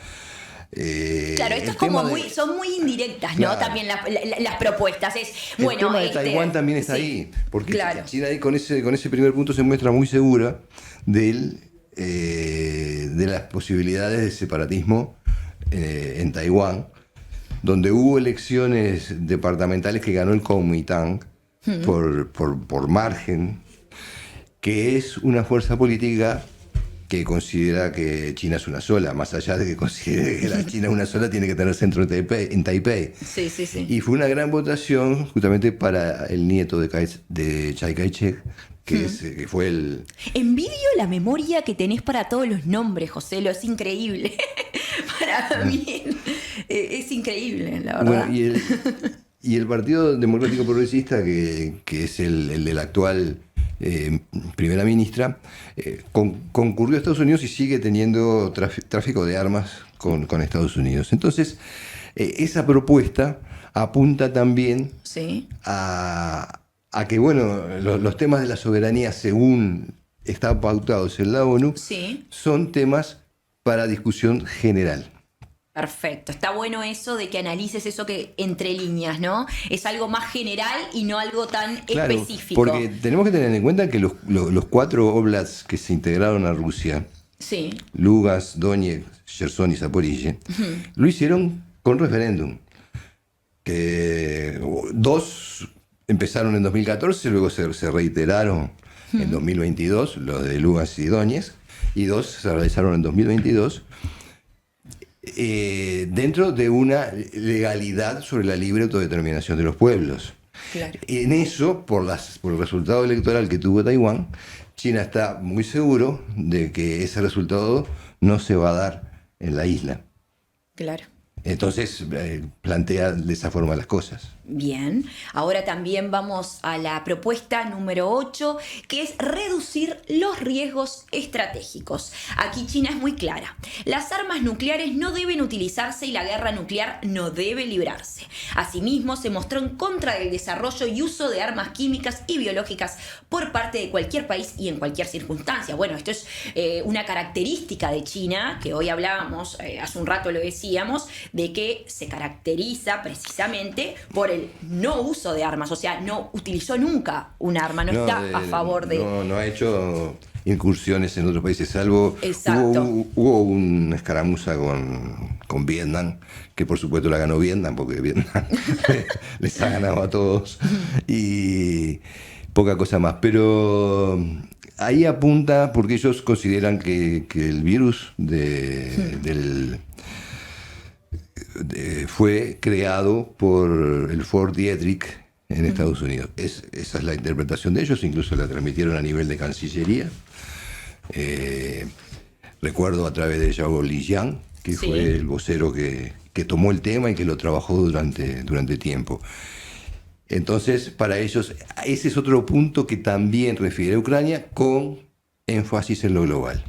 claro, esto es como son muy indirectas, ¿no? Claro. También las propuestas. El tema de Taiwán también está ahí, porque claro. China ahí con ese primer punto se muestra muy segura de las posibilidades de separatismo en Taiwán, donde hubo elecciones departamentales que ganó el Kuomintang por margen, que es una fuerza política que considera que China es una sola, más allá de que considere que la China es una sola, tiene que tener centro en Taipei. Sí, sí, sí. Y fue una gran votación justamente para el nieto de Chiang Kai-shek, que fue el... Envidio la memoria que tenés para todos los nombres, José, lo es increíble. Para mí es increíble, la verdad. Bueno, y el Partido Democrático Progresista, que es el de la actual primera ministra, concurrió a Estados Unidos y sigue teniendo tráfico de armas con Estados Unidos. Entonces, esa propuesta apunta también a que, bueno, los temas de la soberanía, según están pautados en la ONU, son temas para discusión general. Perfecto, está bueno eso de que analices eso que entre líneas, ¿no? Es algo más general y no algo tan específico. Porque tenemos que tener en cuenta que los 4 oblasts que se integraron a Rusia, Lugansk, Donetsk, Cherson y Zaporizhia, lo hicieron con referéndum. Que 2 empezaron en 2014, luego se reiteraron en 2022, los de Lugansk y Donetsk, y 2 se realizaron en 2022. Dentro de una legalidad sobre la libre autodeterminación de los pueblos. Claro. En eso, por el resultado electoral que tuvo Taiwán, China está muy seguro de que ese resultado no se va a dar en la isla. Claro. Entonces plantea de esa forma las cosas. Bien, ahora también vamos a la propuesta número 8, que es reducir los riesgos estratégicos. Aquí China es muy clara. Las armas nucleares no deben utilizarse y la guerra nuclear no debe librarse. Asimismo, se mostró en contra del desarrollo y uso de armas químicas y biológicas por parte de cualquier país y en cualquier circunstancia. Bueno, esto es una característica de China, que hoy hablábamos, hace un rato lo decíamos, de que se caracteriza precisamente por el no uso de armas, o sea, no utilizó nunca un arma, no está a favor de... No ha hecho incursiones en otros países, salvo Exacto. hubo una escaramuza con Vietnam, que por supuesto la ganó Vietnam, porque Vietnam les ha ganado a todos, y poca cosa más. Pero ahí apunta, porque ellos consideran que el virus fue creado por el Fort Detrick en Estados Unidos. Esa es la interpretación de ellos, incluso la transmitieron a nivel de Cancillería. Recuerdo a través de Zhao Lijiang, que Sí. fue el vocero que tomó el tema y que lo trabajó durante tiempo. Entonces, para ellos, ese es otro punto que también refiere a Ucrania con énfasis en lo global.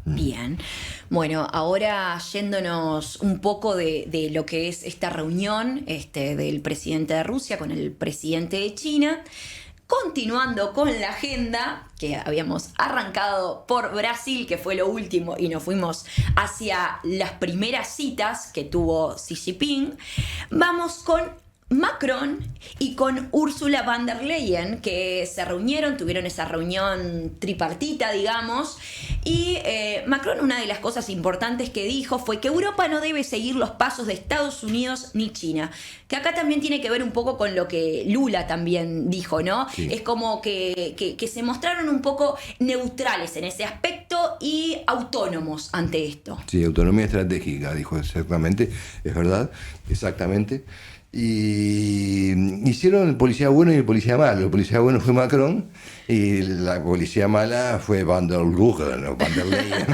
Bien, bueno, ahora yéndonos un poco de lo que es esta reunión del presidente de Rusia con el presidente de China, continuando con la agenda que habíamos arrancado por Brasil, que fue lo último, y nos fuimos hacia las primeras citas que tuvo Xi Jinping, vamos con Macron y con Ursula von der Leyen, que se reunieron, tuvieron esa reunión tripartita, digamos, y Macron, una de las cosas importantes que dijo fue que Europa no debe seguir los pasos de Estados Unidos ni China, que acá también tiene que ver un poco con lo que Lula también dijo, ¿no? Sí. Es como que se mostraron un poco neutrales en ese aspecto y autónomos ante esto. Sí, autonomía estratégica, dijo exactamente, es verdad, exactamente. Y hicieron el policía bueno y el policía malo. El policía bueno fue Macron y la policía mala fue Van der Leyen, o Van der Leyen,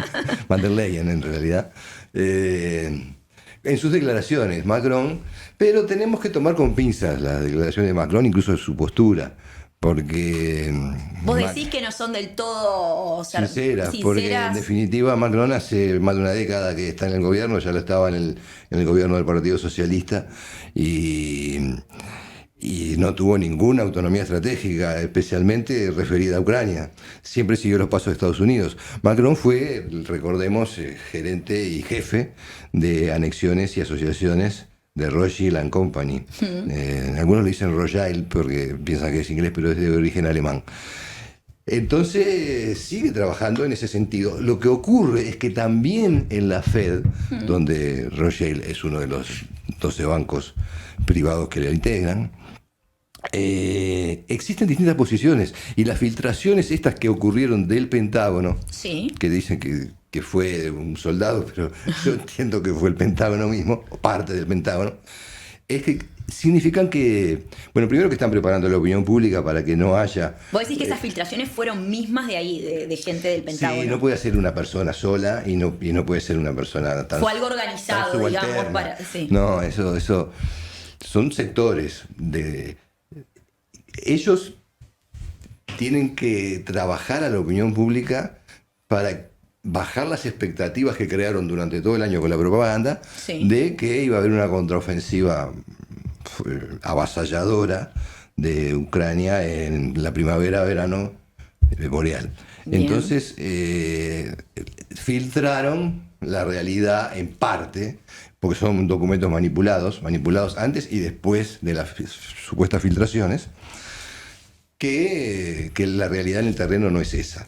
Van der Leyen en realidad. En sus declaraciones, Macron, pero tenemos que tomar con pinzas las declaraciones de Macron, incluso su postura, porque... Vos decís que no son del todo sinceras, porque en definitiva Macron hace más de una década que está en el gobierno, ya lo estaba en el gobierno del Partido Socialista y no tuvo ninguna autonomía estratégica, especialmente referida a Ucrania. Siempre siguió los pasos de Estados Unidos. Macron fue, recordemos, gerente y jefe de anexiones y asociaciones de Rothschild and Company. Algunos le dicen Rothschild porque piensan que es inglés, pero es de origen alemán. Entonces sigue trabajando en ese sentido. Lo que ocurre es que también en la Fed, donde Rothschild es uno de los 12 bancos privados que la integran, existen distintas posiciones y las filtraciones estas que ocurrieron del Pentágono, sí, que dicen que fue un soldado, pero yo entiendo que fue el Pentágono mismo, o parte del Pentágono, es que significan que, bueno, primero que están preparando la opinión pública para que no haya... Vos decís que esas filtraciones fueron mismas de ahí, de gente del Pentágono. Sí, no puede ser una persona sola y no puede ser una persona tan... Fue algo organizado, tan digamos, subalterna. sí. No, eso son sectores de... Ellos tienen que trabajar a la opinión pública para bajar las expectativas que crearon durante todo el año con la propaganda, Sí. de que iba a haber una contraofensiva avasalladora de Ucrania en la primavera-verano boreal. Bien. Entonces, filtraron la realidad en parte, porque son documentos manipulados antes y después de las supuestas filtraciones, que la realidad en el terreno no es esa.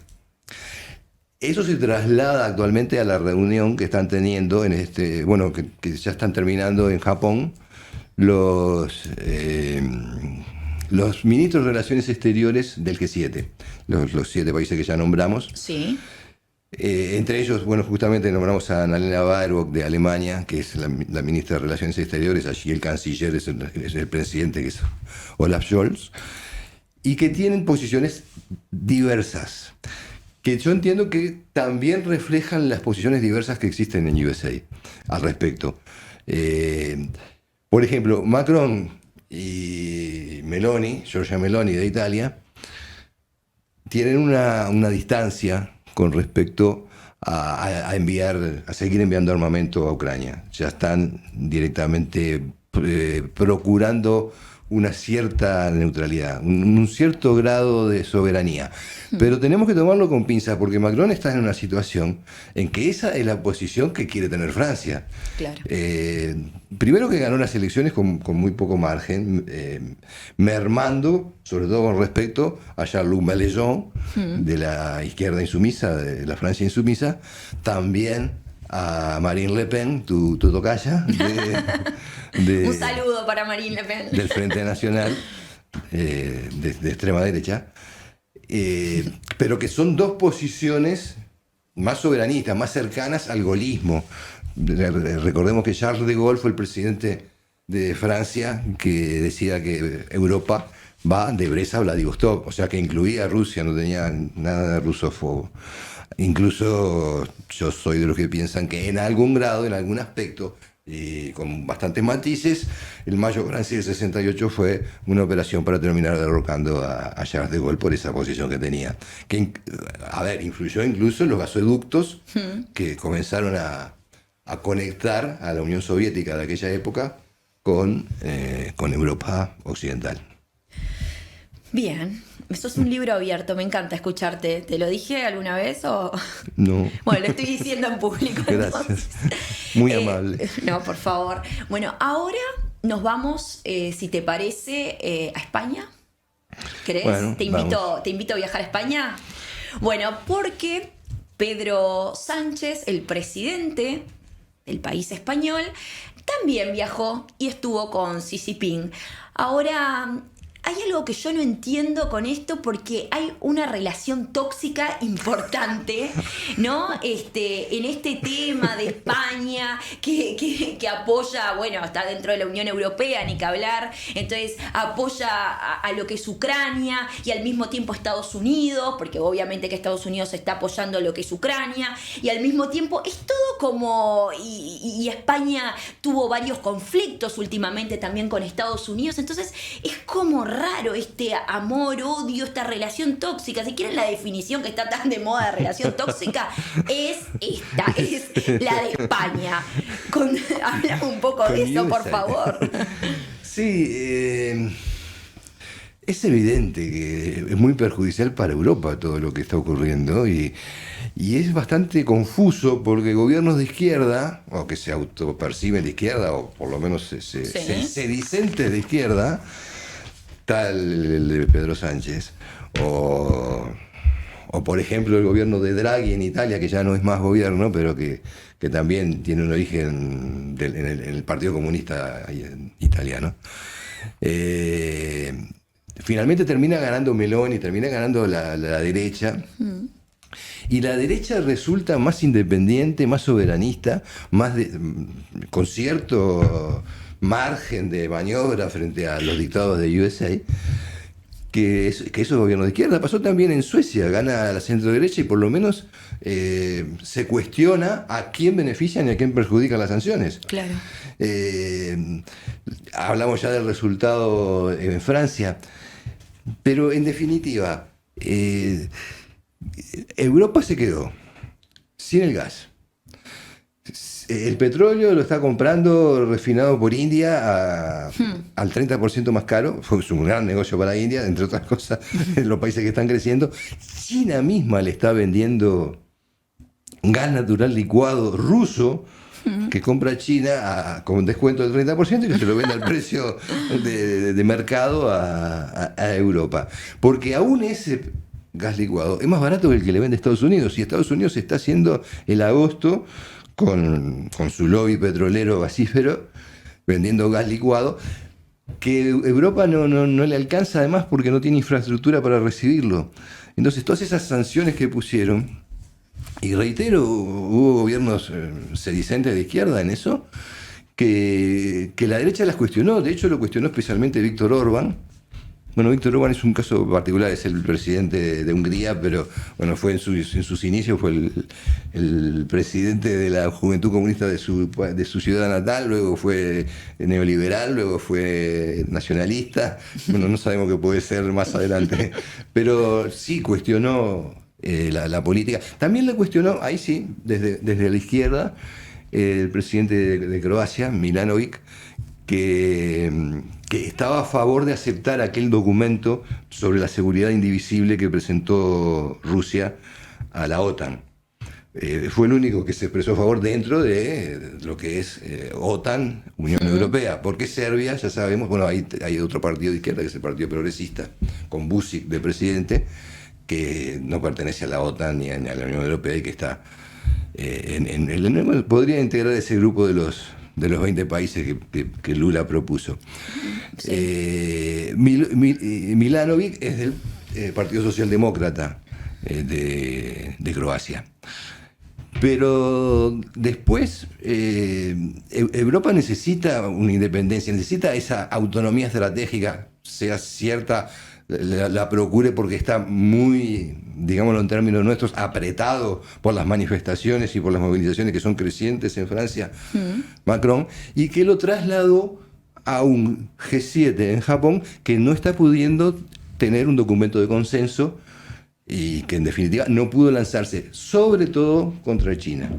Eso se traslada actualmente a la reunión que están teniendo que ya están terminando en Japón los ministros de Relaciones Exteriores del G7, los 7 países que ya nombramos. Sí. Entre ellos, bueno, justamente nombramos a Annalena Baerbock de Alemania, que es la ministra de Relaciones Exteriores, allí el canciller es el presidente, que es Olaf Scholz, y que tienen posiciones diversas. que yo entiendo que también reflejan las posiciones diversas que existen en USA al respecto. Por ejemplo, Macron y Meloni, Giorgia Meloni de Italia, tienen una distancia con respecto a seguir enviando armamento a Ucrania. Ya están directamente procurando una cierta neutralidad, un cierto grado de soberanía. Pero tenemos que tomarlo con pinzas, porque Macron está en una situación en que esa es la posición que quiere tener Francia. Claro. Primero que ganó las elecciones con muy poco margen, mermando, sobre todo con respecto a Jean-Luc Mélenchon, de la izquierda insumisa, de la Francia insumisa, también a Marine Le Pen, tu tocaya, Un saludo para Marine Le Pen. del Frente Nacional, de extrema derecha, pero que son dos posiciones más soberanistas, más cercanas al gaullismo. Recordemos que Charles de Gaulle fue el presidente de Francia que decía que Europa va de Brest a Vladivostok, o sea que incluía a Rusia, no tenía nada de rusófobo. Incluso yo soy de los que piensan que en algún grado, en algún aspecto, y con bastantes matices, el Mayo francés del 68 fue una operación para terminar derrocando a Charles de Gaulle por esa posición que tenía. Que, influyó incluso en los gasoductos que comenzaron a conectar a la Unión Soviética de aquella época con Europa occidental. Bien, eso es un libro abierto, me encanta escucharte. ¿Te lo dije alguna vez o...? No. Bueno, lo estoy diciendo en público. Gracias. Muy amable. No, por favor. Bueno, ahora nos vamos, si te parece, a España. ¿Querés? Bueno, te invito a viajar a España. Bueno, porque Pedro Sánchez, el presidente del país español, también viajó y estuvo con Xi Jinping. Ahora, hay algo que yo no entiendo con esto porque hay una relación tóxica importante, ¿no? En este tema de España que apoya, bueno, está dentro de la Unión Europea, ni que hablar, entonces apoya a lo que es Ucrania y al mismo tiempo Estados Unidos, porque obviamente que Estados Unidos está apoyando lo que es Ucrania, y al mismo tiempo es todo como... Y España tuvo varios conflictos últimamente también con Estados Unidos, entonces es como raro este amor, odio, esta relación tóxica. Si quieren la definición que está tan de moda de relación tóxica, es esta, es la de España. Habla un poco de eso, por favor. Sí, es evidente que es muy perjudicial para Europa todo lo que está ocurriendo y es bastante confuso porque gobiernos de izquierda, o que se autoperciben de izquierda, o por lo menos se dicentes de izquierda, tal el de Pedro Sánchez, o por ejemplo el gobierno de Draghi en Italia, que ya no es más gobierno, pero que también tiene un origen en el Partido Comunista italiano. Finalmente termina ganando Meloni, termina ganando la derecha. Y la derecha resulta más independiente, más soberanista, con cierto margen de maniobra frente a los dictados de USA, que esos gobiernos de izquierda. Pasó también en Suecia, gana la centro derecha y por lo menos se cuestiona a quién benefician y a quién perjudican las sanciones. Claro. Hablamos ya del resultado en Francia, pero en definitiva, Europa se quedó sin el gas. El petróleo lo está comprando refinado por India al 30% más caro. Fue un gran negocio para India, entre otras cosas, en los países que están creciendo. China misma le está vendiendo gas natural licuado ruso que compra China con un descuento del 30% y que se lo vende al precio de mercado a Europa. Porque aún ese gas licuado es más barato que el que le vende Estados Unidos. Y Estados Unidos está haciendo el agosto con su lobby petrolero gasífero, vendiendo gas licuado, que Europa no le alcanza además porque no tiene infraestructura para recibirlo. Entonces todas esas sanciones que pusieron, y reitero, hubo gobiernos sedicentes de izquierda en eso, que la derecha las cuestionó. De hecho lo cuestionó especialmente Víctor Orbán, Bueno, Víctor Orbán es un caso particular, es el presidente de Hungría, pero bueno, fue en sus inicios fue el presidente de la Juventud Comunista de su ciudad natal, luego fue neoliberal, luego fue nacionalista. Bueno, no sabemos qué puede ser más adelante, pero sí cuestionó la política. También la cuestionó, ahí sí, desde la izquierda, el presidente de Croacia, Milanovic, que estaba a favor de aceptar aquel documento sobre la seguridad indivisible que presentó Rusia a la OTAN. Fue el único que se expresó a favor dentro de lo que es OTAN, Unión Europea, porque Serbia, ya sabemos, bueno, hay otro partido de izquierda que es el Partido Progresista, con Vučić de presidente, que no pertenece a la OTAN ni a la Unión Europea y que está podría integrar ese grupo de los 20 países que Lula propuso. Sí. Milanovic es del Partido Socialdemócrata de Croacia. Pero después Europa necesita una independencia, necesita esa autonomía estratégica, sea cierta, la procure porque está muy, digámoslo en términos nuestros, apretado por las manifestaciones y por las movilizaciones que son crecientes en Francia, Macron, y que lo trasladó a un G7 en Japón que no está pudiendo tener un documento de consenso y que en definitiva no pudo lanzarse, sobre todo contra China.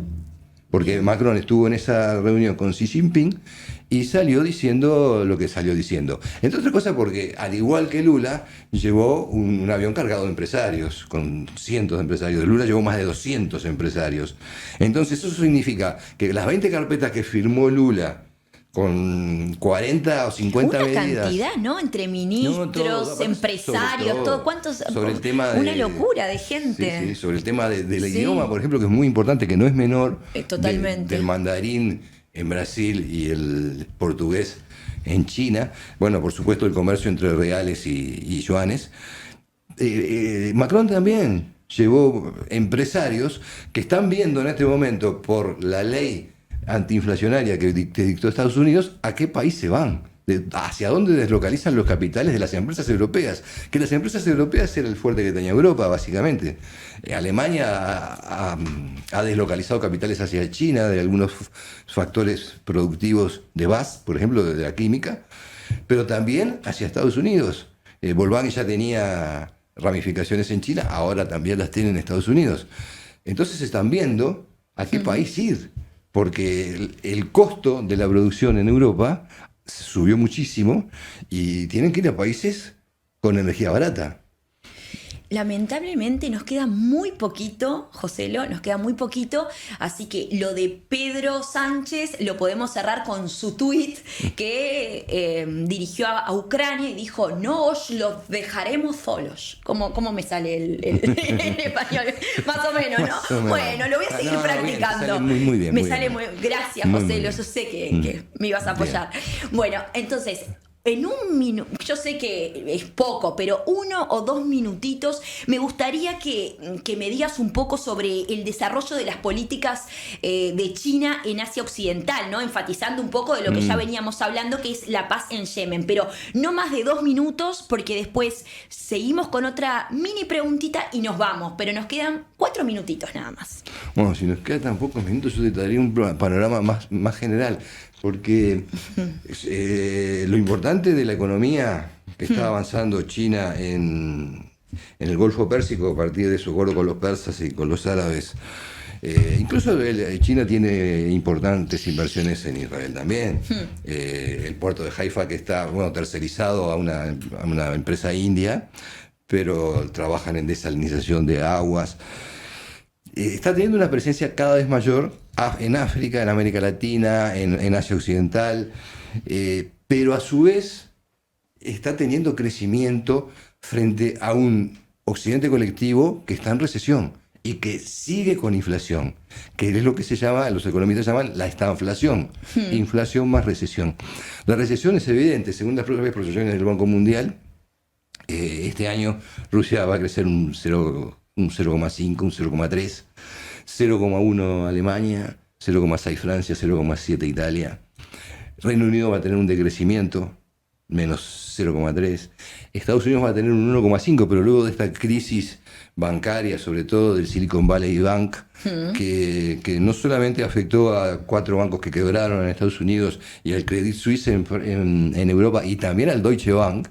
Porque Macron estuvo en esa reunión con Xi Jinping y salió diciendo lo que salió diciendo. Entre otras cosas porque, al igual que Lula, llevó un avión cargado de empresarios, con cientos de empresarios. Lula llevó más de 200 empresarios. Entonces eso significa que las 20 carpetas que firmó Lula, con 40 o 50 una medidas. Cantidad, ¿no? Entre ministros, empresarios, todo. ¿Cuántos? Sobre el tema una locura de gente. Sí, sobre el tema del idioma, por ejemplo, que es muy importante, que no es menor. Totalmente. Del mandarín en Brasil y el portugués en China. Bueno, por supuesto, el comercio entre reales y yuanes. Macron también llevó empresarios que están viendo en este momento por la ley antiinflacionaria que dictó Estados Unidos, ¿a qué país se van? ¿Hacia dónde deslocalizan los capitales de las empresas europeas? Que las empresas europeas era el fuerte que tenía Europa, básicamente. Alemania ha deslocalizado capitales hacia China, de algunos factores productivos de base, por ejemplo, de la química, pero también hacia Estados Unidos. Volkswagen ya tenía ramificaciones en China, ahora también las tiene en Estados Unidos. Entonces están viendo a qué país ir, porque el costo de la producción en Europa subió muchísimo y tienen que ir a países con energía barata. Lamentablemente nos queda muy poquito, Joselo, nos queda muy poquito, así que lo de Pedro Sánchez lo podemos cerrar con su tuit que dirigió a Ucrania y dijo: no os los dejaremos solos. ¿Cómo me sale el español? Más o menos, ¿no? Más o menos. Bueno, lo voy a seguir practicando. Bien, muy bien. Me sale muy bien. Gracias, Joselo, yo sé que me ibas a apoyar. Bien. Bueno, entonces, en un minuto, yo sé que es poco, pero 1 o 2 minutitos, me gustaría que me digas un poco sobre el desarrollo de las políticas de China en Asia Occidental, ¿no? Enfatizando un poco de lo que ya veníamos hablando, que es la paz en Yemen, pero no más de 2 minutos, porque después seguimos con otra mini preguntita y nos vamos, pero nos quedan 4 minutitos nada más. Bueno, si nos quedan tan pocos minutos, yo te daría un panorama más general. Porque lo importante de la economía que está avanzando China en el Golfo Pérsico a partir de su acuerdo con los persas y con los árabes, incluso China tiene importantes inversiones en Israel también. El puerto de Haifa, que está tercerizado a una empresa india, pero trabajan en desalinización de aguas. Está teniendo una presencia cada vez mayor en África, en América Latina, en Asia Occidental, pero a su vez está teniendo crecimiento frente a un occidente colectivo que está en recesión y que sigue con inflación, que es lo que los economistas llaman la estanflación, inflación más recesión. La recesión es evidente, según las propias proyecciones del Banco Mundial. Este año Rusia va a crecer un 0,5, un 0,3, 0,1 Alemania, 0,6 Francia, 0,7 Italia. Reino Unido va a tener un decrecimiento menos 0,3. Estados Unidos va a tener un 1,5, pero luego de esta crisis bancaria, sobre todo del Silicon Valley Bank, que no solamente afectó a 4 bancos que quebraron en Estados Unidos y al Credit Suisse en Europa y también al Deutsche Bank,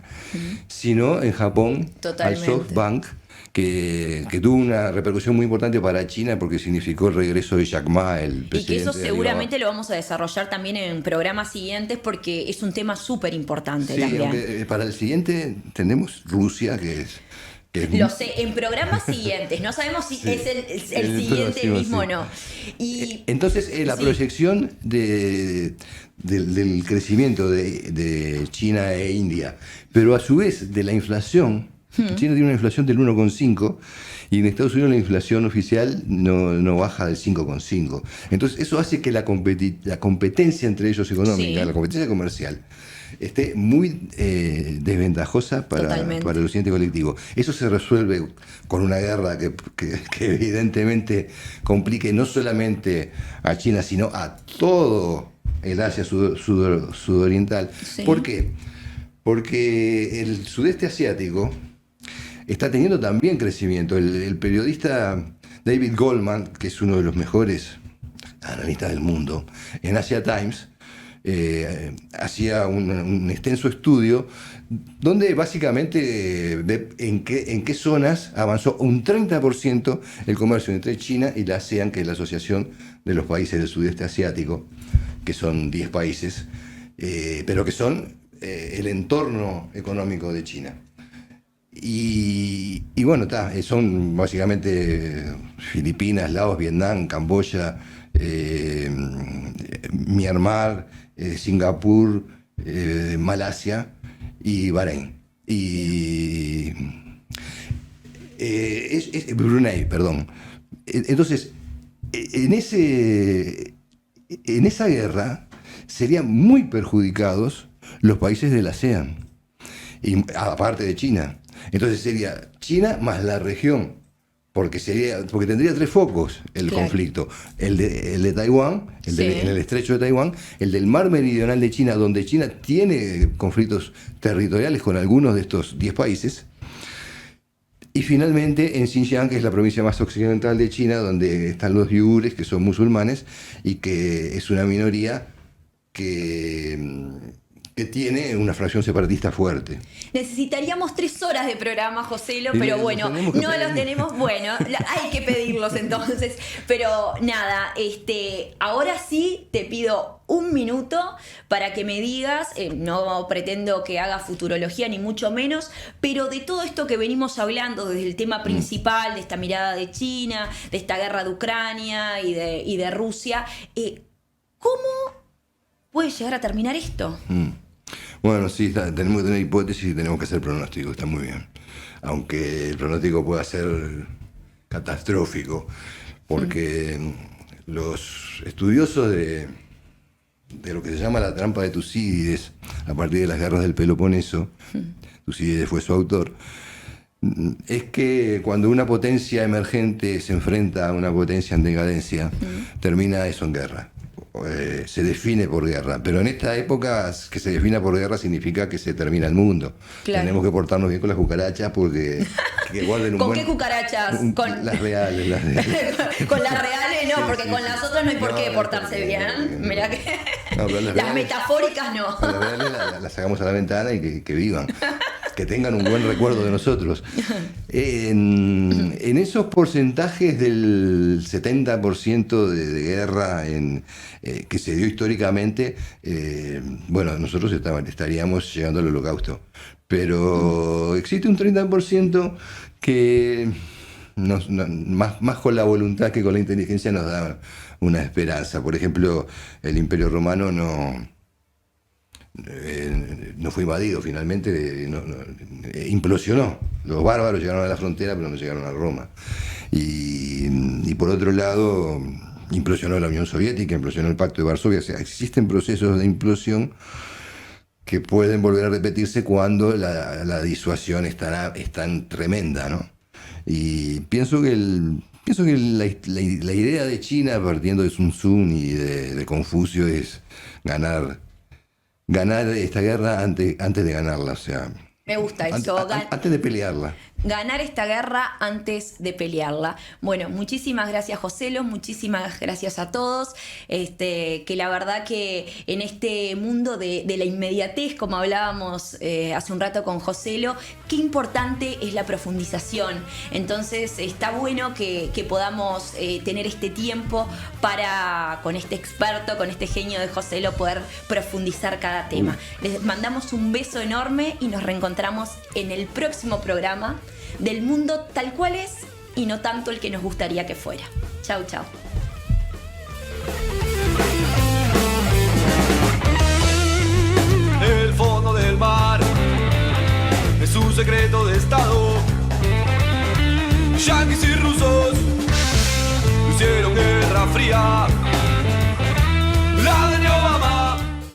sino en Japón Totalmente. al SoftBank, que tuvo una repercusión muy importante para China porque significó el regreso de Jack Ma, el presidente. Y que eso de seguramente Alibaba. lo vamos a desarrollar también en programas siguientes porque es un tema súper importante Sí, también. aunque para el siguiente tenemos Rusia, que es Lo sé, en programas siguientes. No sabemos si Sí, es el el siguiente próximo, mismo o sí. no. Y Entonces, la sí. proyección del crecimiento de China e India, pero a su vez de la inflación, China tiene una inflación del 1,5 y en Estados Unidos la inflación oficial no baja del 5,5. Entonces, eso hace que la competencia entre ellos económica, Sí. la competencia comercial, esté muy desventajosa para el occidente colectivo. Eso se resuelve con una guerra que evidentemente complique no solamente a China, sino a todo el Asia sudoriental. Sí. ¿Por qué? Porque el sudeste asiático está teniendo también crecimiento. El periodista David Goldman, que es uno de los mejores analistas del mundo, en Asia Times, hacía un extenso estudio donde básicamente ve en qué zonas avanzó un 30% el comercio entre China y la ASEAN, que es la Asociación de los Países del Sudeste Asiático, que son 10 países, pero que son el entorno económico de China. Y bueno, son básicamente Filipinas, Laos, Vietnam, Camboya, Myanmar, Singapur, Malasia y Bahrein. Y Brunei, perdón. Entonces, en esa guerra serían muy perjudicados los países de la ASEAN, y aparte de China. Entonces sería China más la región, porque tendría 3 focos el conflicto: el de Taiwán, en el estrecho de Taiwán, el del mar meridional de China, donde China tiene conflictos territoriales con algunos de estos 10 países, y finalmente en Xinjiang, que es la provincia más occidental de China, donde están los uigures, que son musulmanes y que es una minoría que tiene una fracción separatista fuerte. Necesitaríamos 3 horas de programa, Joselo, Sí, pero los bueno, tenemos que no los pedir. tenemos. Bueno, hay que pedirlos entonces. Pero nada, ahora sí te pido un minuto para que me digas, no pretendo que haga futurología ni mucho menos, pero de todo esto que venimos hablando, desde el tema principal, de esta mirada de China, de esta guerra de Ucrania y de Rusia, ¿cómo puede llegar a terminar esto? Bueno, sí, tenemos que tener hipótesis y tenemos que hacer pronóstico, está muy bien. Aunque el pronóstico pueda ser catastrófico, porque los estudiosos de lo que se llama la trampa de Tucídides, a partir de las guerras del Peloponeso, Tucídides fue su autor, es que cuando una potencia emergente se enfrenta a una potencia en decadencia, termina eso en guerra. Se define por guerra, pero en esta época que se defina por guerra significa que se termina el mundo. Claro. Tenemos que portarnos bien con las cucarachas porque que guarden un ¿Con buen... qué cucarachas? Las reales, las reales. Con las reales no, Sí, porque sí, con sí. las otras no hay por No, qué no, portarse porque- bien. Mirá que No, pero las reales- metafóricas no. Las reales las sacamos a la ventana y que vivan. Que tengan un buen recuerdo de nosotros. En esos porcentajes del 70% de guerra que se dio históricamente, bueno, nosotros estaríamos llegando al holocausto. Pero existe un 30% que más con la voluntad que con la inteligencia nos da una esperanza. Por ejemplo, el Imperio Romano no fue invadido finalmente, implosionó. Los bárbaros llegaron a la frontera, pero no llegaron a Roma. Y por otro lado, implosionó la Unión Soviética, implosionó el Pacto de Varsovia. O sea, existen procesos de implosión que pueden volver a repetirse cuando la disuasión es tan tremenda, ¿no? Y pienso que la idea de China, partiendo de Sun Tzu y de Confucio, es ganar ganar esta guerra antes de ganarla, o sea, Me gusta eso. antes de pelearla. Ganar esta guerra antes de pelearla. Bueno, muchísimas gracias, Joselo, muchísimas gracias a todos. Que la verdad que en este mundo de la inmediatez, como hablábamos hace un rato con Joselo, qué importante es la profundización. Entonces está bueno que podamos tener este tiempo para, con este experto, con este genio de Joselo, poder profundizar cada tema. Les mandamos un beso enorme y nos reencontramos en el próximo programa del mundo tal cual es y no tanto el que nos gustaría que fuera. Chau, chau. El fondo del mar es un secreto de estado. Yanquis y rusos hicieron guerra fría.